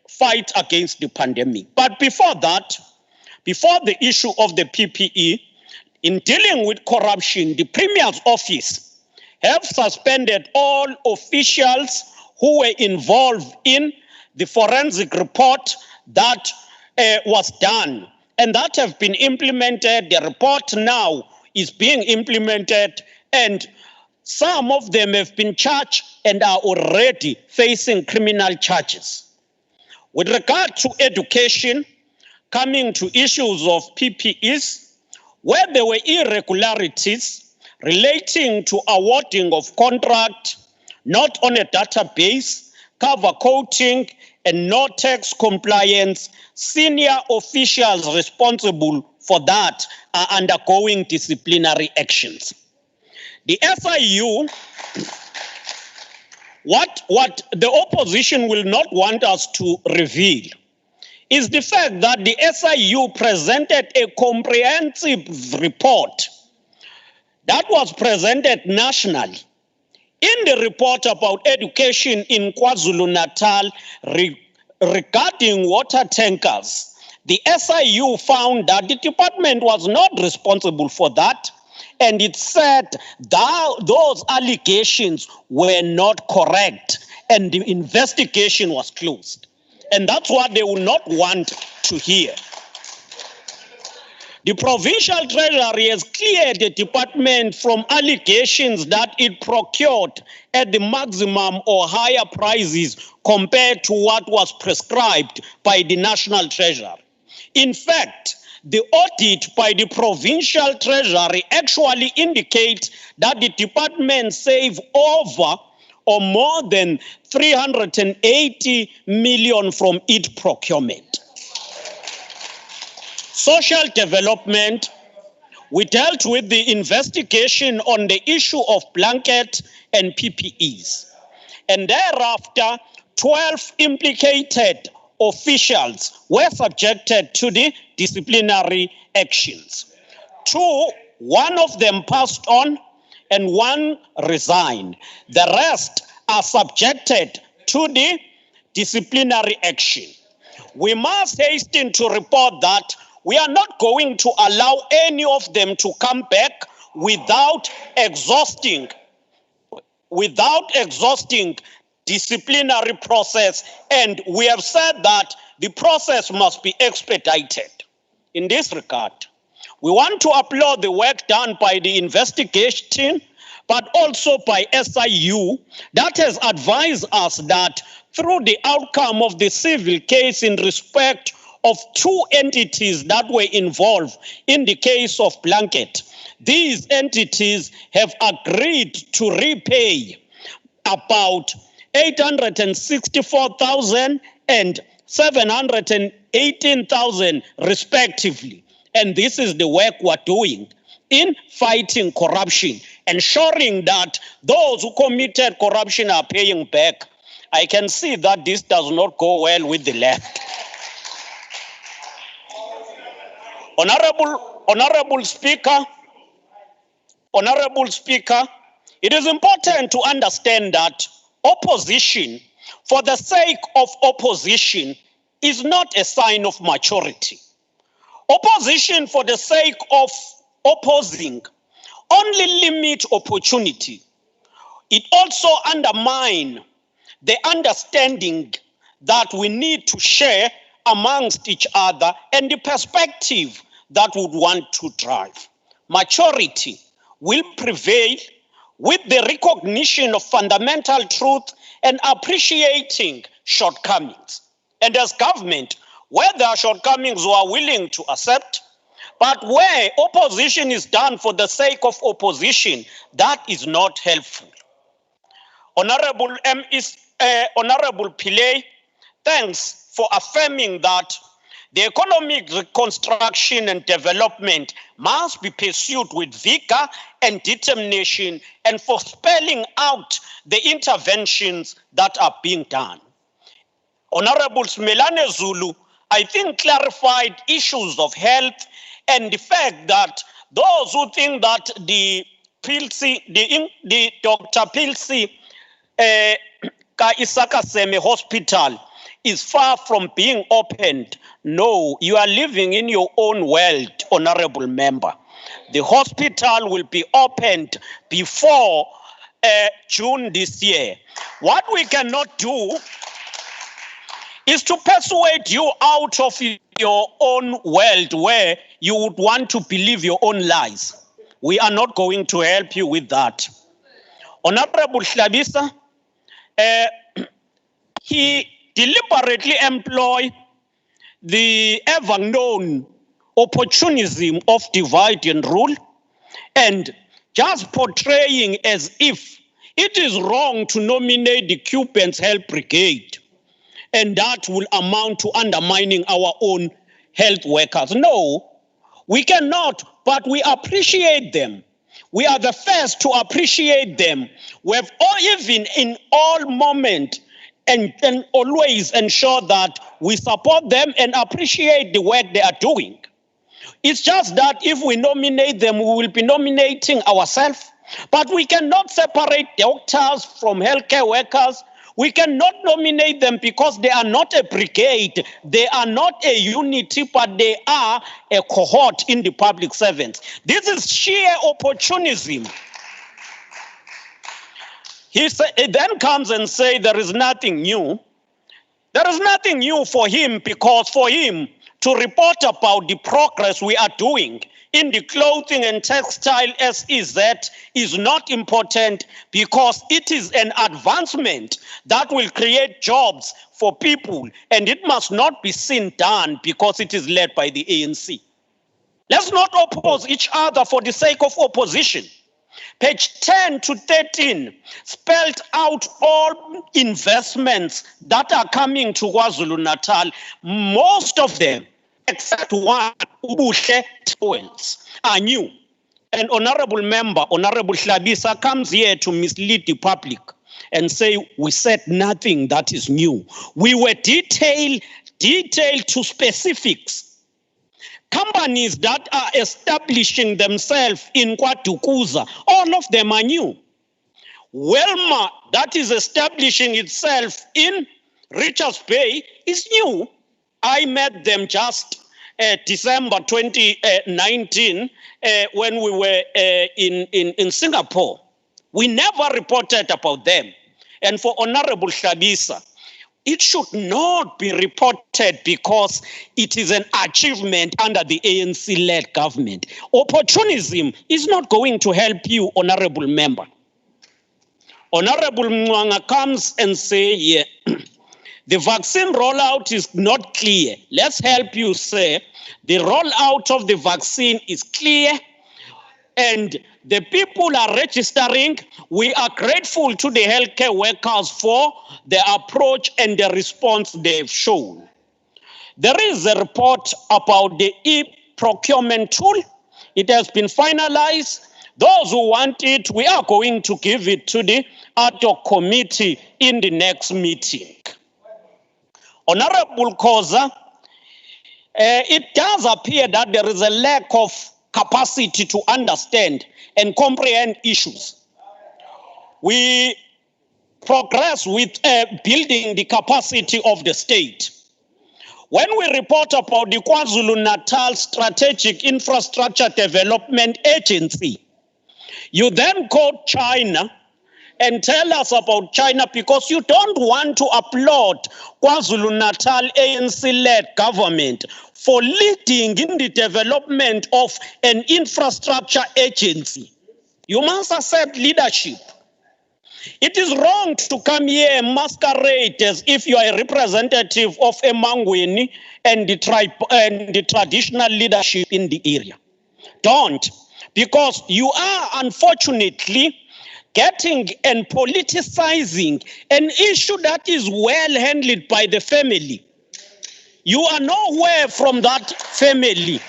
Speaker 15: fight against the pandemic. But before that, before the issue of the PPE, in dealing with corruption, the Premier's office have suspended all officials who were involved in the forensic report that was done, and that have been implemented. The report now is being implemented, and some of them have been charged and are already facing criminal charges. With regard to education, coming to issues of PPEs, where there were irregularities relating to awarding of contract, not on a database, cover coding, and no tax compliance, senior officials responsible for that are undergoing disciplinary actions. The SIU, what the opposition will not want us to reveal is the fact that the SIU presented a comprehensive report that was presented nationally. In the report about education in KwaZulu-Natal regarding water tankers, the SIU found that the department was not responsible for that, and it said that those allegations were not correct, and the investigation was closed. And that's what they will not want to hear. The provincial treasury has cleared the department from allegations that it procured at the maximum or higher prices compared to what was prescribed by the national treasury. In fact, the audit by the provincial treasury actually indicates that the department saved over or more than 380 million from its procurement. Social development, we dealt with the investigation on the issue of blanket and PPEs. And thereafter, 12 implicated officials were subjected to the disciplinary actions. One of them passed on and one resigned. The rest are subjected to the disciplinary action. We must hasten to report that we are not going to allow any of them to come back without exhausting disciplinary process, and we have said that the process must be expedited. In this regard, we want to applaud the work done by the investigation, but also by SIU that has advised us that through the outcome of the civil case in respect of 2 entities that were involved in the case of Blanket, these entities have agreed to repay about 864,000 and 718,000 respectively. And this is the work we're doing in fighting corruption, ensuring that those who committed corruption are paying back. I can see that this does not go well with the left. Honorable Speaker, it is important to understand that opposition, for the sake of opposition, is not a sign of maturity. Opposition for the sake of opposing only limit opportunity. It also undermines the understanding that we need to share amongst each other and the perspective that we would want to drive. Maturity will prevail with the recognition of fundamental truth and appreciating shortcomings. And as government, where there are shortcomings, we are willing to accept. But where opposition is done for the sake of opposition, that is not helpful. Honorable Pillay, thanks for affirming that the economic reconstruction and development must be pursued with vigor and determination, and for spelling out the interventions that are being done. Honorable Smelane Zulu, I think, clarified issues of health and the fact that those who think that the Dr. Pilsi Ka Isaka Seme Hospital is far from being opened. No, you are living in your own world, honorable member. The hospital will be opened before June this year. What we cannot do is to persuade you out of your own world where you would want to believe your own lies. We are not going to help you with that. Honorable Hlabisa, he deliberately employed the ever-known opportunism of divide and rule, and just portraying as if it is wrong to nominate the Cubans Health Brigade, and that will amount to undermining our own health workers. No, we cannot, but we appreciate them. We are the first to appreciate them. We have even in all moments and always ensure that we support them and appreciate the work they are doing. It's just that if we nominate them, we will be nominating ourselves. But we cannot separate doctors from healthcare workers. We cannot nominate them because they are not a brigade. They are not a unity, but they are a cohort in the public servants. This is sheer opportunism. He then comes and says there is nothing new. There is nothing new for him, because for him to report about the progress we are doing in the clothing and textile SEZ is not important, because it is an advancement that will create jobs for people, and it must not be seen done because it is led by the ANC. Let's not oppose each other for the sake of opposition. Page 10 to 13 spelled out all investments that are coming to KwaZulu-Natal. Most of them, except one, Ubuhle Towels, are new. An honorable member, Honorable Hlabisa, comes here to mislead the public and say we said nothing that is new. We were detailed to specifics. Companies that are establishing themselves in KwaDukuza, all of them are new. Welma, that is establishing itself in Richards Bay, is new. I met them just December 2019, when we were in Singapore. We never reported about them. And for Honorable Shabisa, it should not be reported because it is an achievement under the ANC-led government. Opportunism is not going to help you, Honorable Member. Honorable Mwanga comes and say, yeah, the vaccine rollout is not clear. Let's help you say the rollout of the vaccine is clear and the people are registering. We are grateful to the healthcare workers for the approach and the response they've shown. There is a report about the e-procurement tool. It has been finalized. Those who want it, we are going to give it to the ad hoc committee in the next meeting. Honorable Koza, it does appear that there is a lack of capacity to understand and comprehend issues. We progress with building the capacity of the state. When we report about the KwaZulu-Natal Strategic Infrastructure Development Agency, you then quote China and tell us about China because you don't want to applaud KwaZulu-Natal ANC-led government for leading in the development of an infrastructure agency. You must accept leadership. It is wrong to come here and masquerade as if you are a representative of Emangweni and the traditional leadership in the area. Don't, because you are unfortunately getting and politicizing an issue that is well handled by the family. You are nowhere from that family.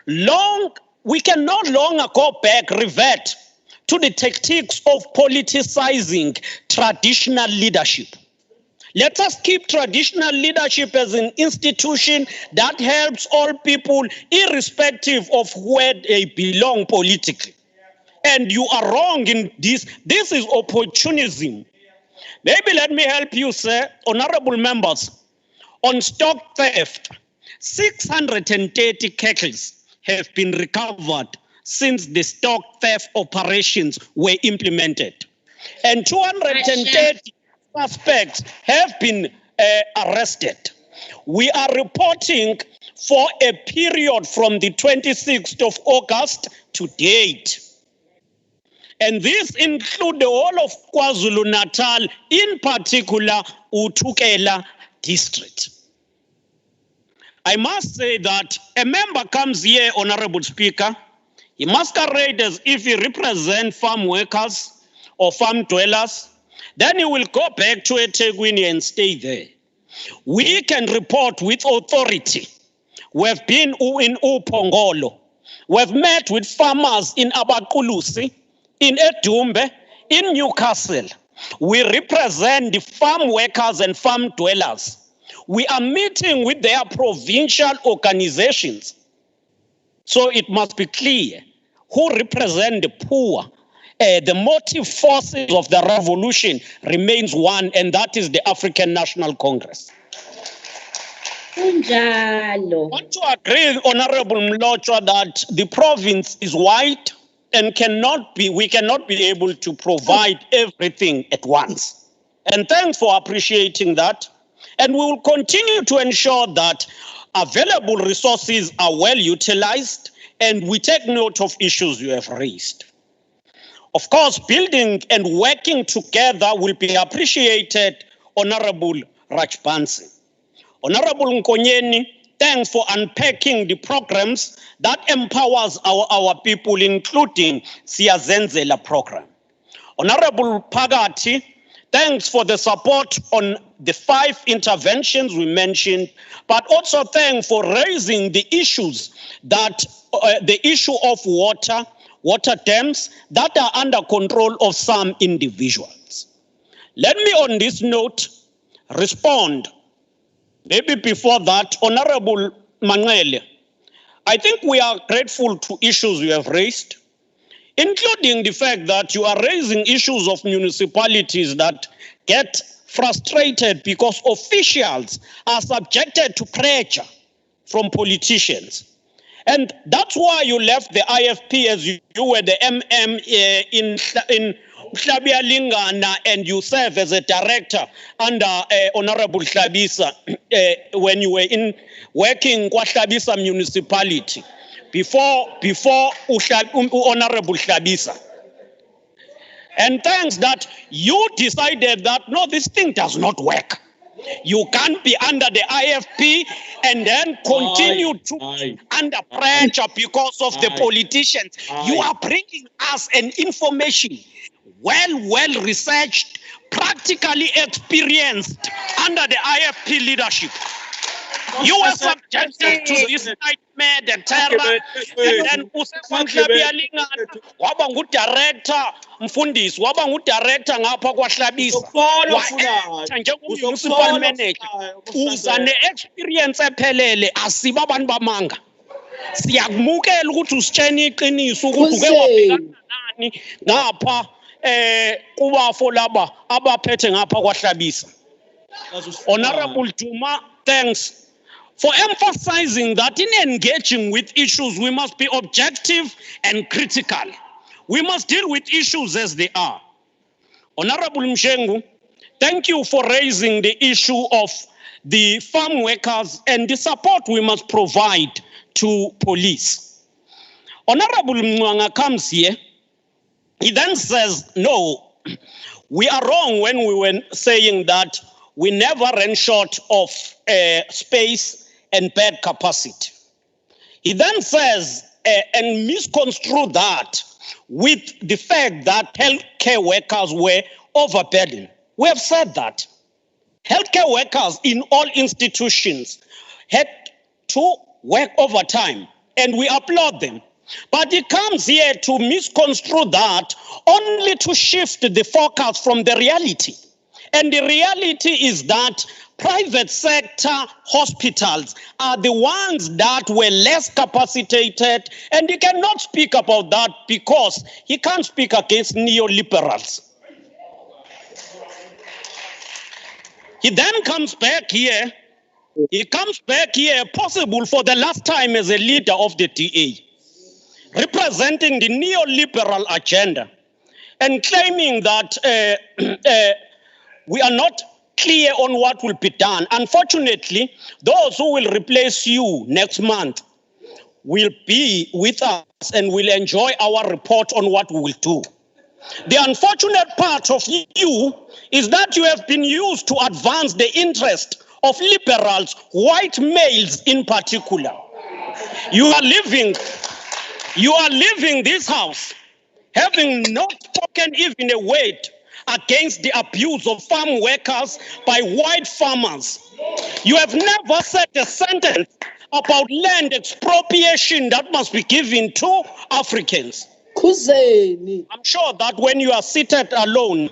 Speaker 15: We can no longer go back, revert to the tactics of politicizing traditional leadership. Let us keep traditional leadership as an institution that helps all people irrespective of where they belong politically. And you are wrong in this. This is opportunism. Maybe let me help you, sir, honorable members. On stock theft, 630 kettles have been recovered since the stock theft operations were implemented. And 230 suspects have been arrested. We are reporting for a period from the 26th of August to date. And this includes the whole of KwaZulu-Natal, in particular, Utukela district. I must say that a member comes here, Honorable Speaker, he masquerades as if he represents farm workers or farm dwellers, then he will go back to eThekwini and stay there. We can report with authority. We've been in Upongolo. We've met with farmers in Abaqulusi, in Edumbe, in Newcastle. We represent the farm workers and farm dwellers. We are meeting with their provincial organizations. So it must be clear who represent the poor. The motive forces of the revolution remains one, and that is the African National Congress. I want to agree, Honorable Mlochwa, that the province is wide and we cannot be able to provide everything at once. And thanks for appreciating that. And we will continue to ensure that available resources are well utilized, and we take note of issues you have raised. Of course, building and working together will be appreciated, Honorable Rajbansi. Honorable Nkonyeni, thanks for unpacking the programs that empowers our people, including Siyazenzela program. Honorable Pagati, thanks for the support on the 5 interventions we mentioned, but also thanks for raising the issues that the issue of water dams that are under control of some individuals. Let me on this note respond. Maybe before that, Honorable Manuel, I think we are grateful to issues you have raised, including the fact that you are raising issues of municipalities that get frustrated because officials are subjected to pressure from politicians. And that's why you left the IFP as you were the MM in Mhlabia Lingana, and you serve as a director under Honorable Hlabisa when you were working in Hlabisa municipality before Honorable Hlabisa. And thanks that you decided that, no, this thing does not work. You can't be under the IFP and then continue to be under pressure because of the politicians. You are bringing us an information well researched, practically experienced under the IFP leadership. You were subjected to this nightmare, the terror, and then waba ngu-director mfundisi, waba ngu-director ngapha kwaHlabisa, njengommunicipal manager, uza ne-experience ephelele, asiba abantu bamanga. Siyakumukela ukuthi usitshene iqiniso ukuthi uke wabhekana nani ngapha kubafo laba abaphethe ngapha kwaHlabisa. Honorable Duma, thanks for emphasizing that in engaging with issues, we must be objective and critical. We must deal with issues as they are. Honorable Mshengu, thank you for raising the issue of the farm workers and the support we must provide to police. Honorable Mwanga comes here. He then says, no, we are wrong when we were saying that we never ran short of space and bed capacity. He then says, and misconstrue that with the fact that healthcare workers were overburdened. We have said that healthcare workers in all institutions had to work overtime, and we applaud them. But he comes here to misconstrue that only to shift the focus from the reality. And the reality is that private sector hospitals are the ones that were less capacitated, and he cannot speak about that because he can't speak against neoliberals. He then comes back here. He comes back here, possible for the last time as a leader of the DA, representing the neoliberal agenda, and claiming that we are not clear on what will be done. Unfortunately, those who will replace you next month will be with us and will enjoy our report on what we will do. The unfortunate part of you is that you have been used to advance the interest of liberals, white males in particular. You are leaving this house having not spoken even a word against the abuse of farm workers by white farmers. You have never said a sentence about land expropriation that must be given to Africans. I'm sure that when you are seated alone,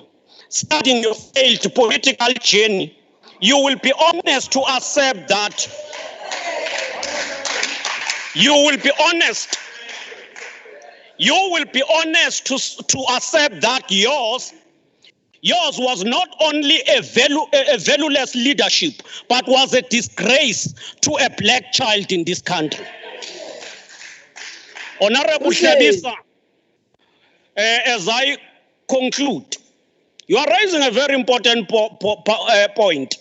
Speaker 15: starting your failed political journey, you will be honest to accept that. You will be honest. You will be honest to accept that yours was not only a valueless leadership, but was a disgrace to a black child in this country. Honorable Hlabisa, as I conclude, you are raising a very important point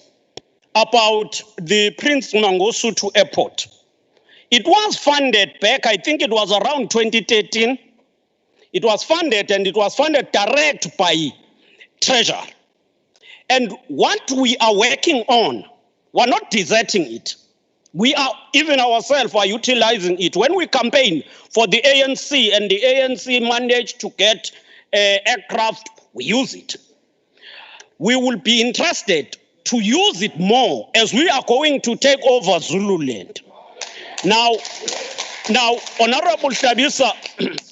Speaker 15: about the Prince Mangosuthu Airport. It was funded back, I think it was around 2013. It was funded, and it was funded direct by Treasure. And what we are working on, we're not deserting it. We are, even ourselves, are utilizing it. When we campaign for the ANC and the ANC managed to get aircraft, we use it. We will be interested to use it more as we are going to take over Zululand. Now, Honorable Hlabisa,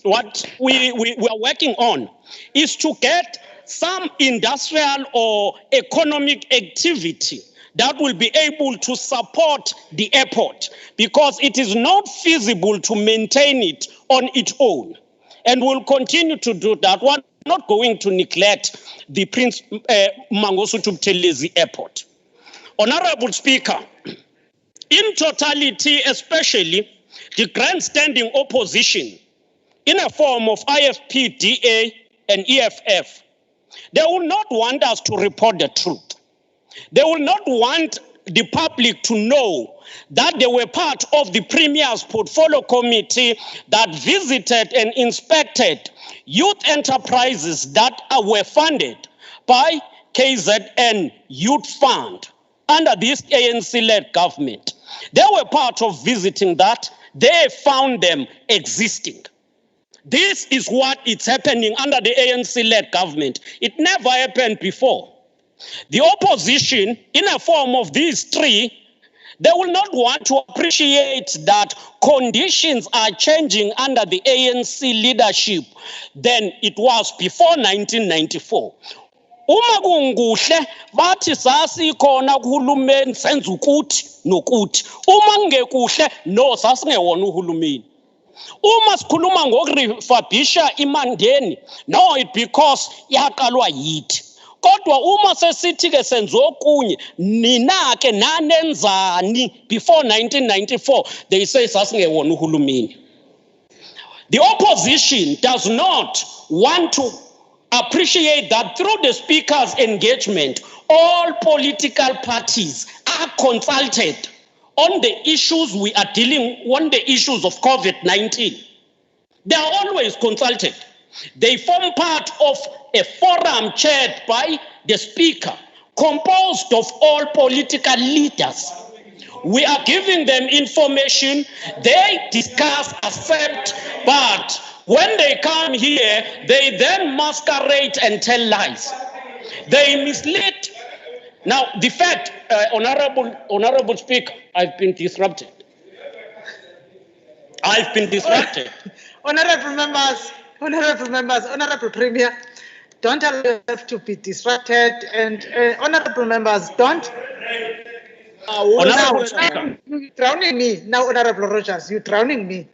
Speaker 15: what we are working on is to get some industrial or economic activity that will be able to support the airport, because it is not feasible to maintain it on its own. And we'll continue to do that. We're not going to neglect the Prince Mangosuthu Buthelezi Airport. Honorable Speaker, in totality, especially the grandstanding opposition in a form of IFP, DA, and EFF, they will not want us to report the truth. They will not want the public to know that they were part of the Premier's portfolio committee that visited and inspected youth enterprises that were funded by KZN Youth Fund under this ANC-led government. They were part of visiting that. They found them existing. This is what is happening under the ANC-led government. It never happened before. The opposition, in a form of these three, they will not want to appreciate that conditions are changing under the ANC leadership than it was before 1994. Uma kunguhle bathi sasikhona kuhulumeni senza ukuthi nokuthi. Uma kungekuhle no sasingewona uhulumeni. Uma sikhuluma ngokurefabisha imandeni, no, it because yaqalwa yithi. Kodwa uma sesithi ke senza okunye nina ke nanenzani before 1994, they say sasingewona uhulumeni. The opposition does not want to appreciate that through the speaker's engagement, all political parties are consulted on the issues we are dealing, on the issues of COVID-19. They are always consulted. They form part of a forum chaired by the speaker, composed of all political leaders. We are giving them information, they discuss, accept, but when they come here, they then masquerade and tell lies. They mislead. Now, the fact, Honorable Speaker, I've been disrupted.
Speaker 3: Honorable members, Honorable Premier, don't allow yourself to be disrupted, and honorable members, don't.
Speaker 15: Honorable Speaker.
Speaker 3: You're drowning me now, Honorable Rogers. You're drowning me.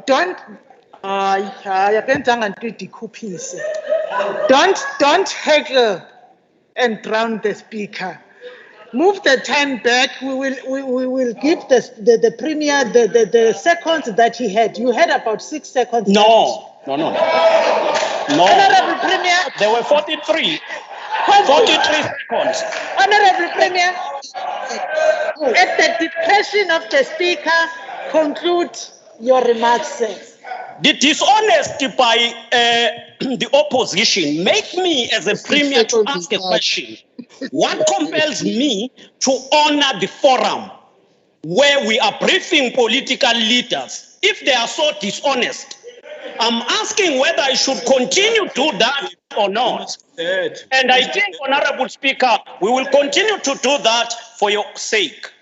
Speaker 3: Don't. Don't heckle and drown the speaker. Move the time back. We will give the premier the seconds that he had. You had about 6 seconds.
Speaker 15: No.
Speaker 3: Honorable Premier.
Speaker 15: There were 43 seconds.
Speaker 3: Honorable Premier, at the discretion of the speaker, conclude your remarks, sir.
Speaker 15: The dishonesty by the opposition make me as a premier to ask a question. What compels me to honor the forum where we are briefing political leaders if they are so dishonest? I'm asking whether I should continue to do that or not. And I think, Honorable Speaker, we will continue to do that for your sake.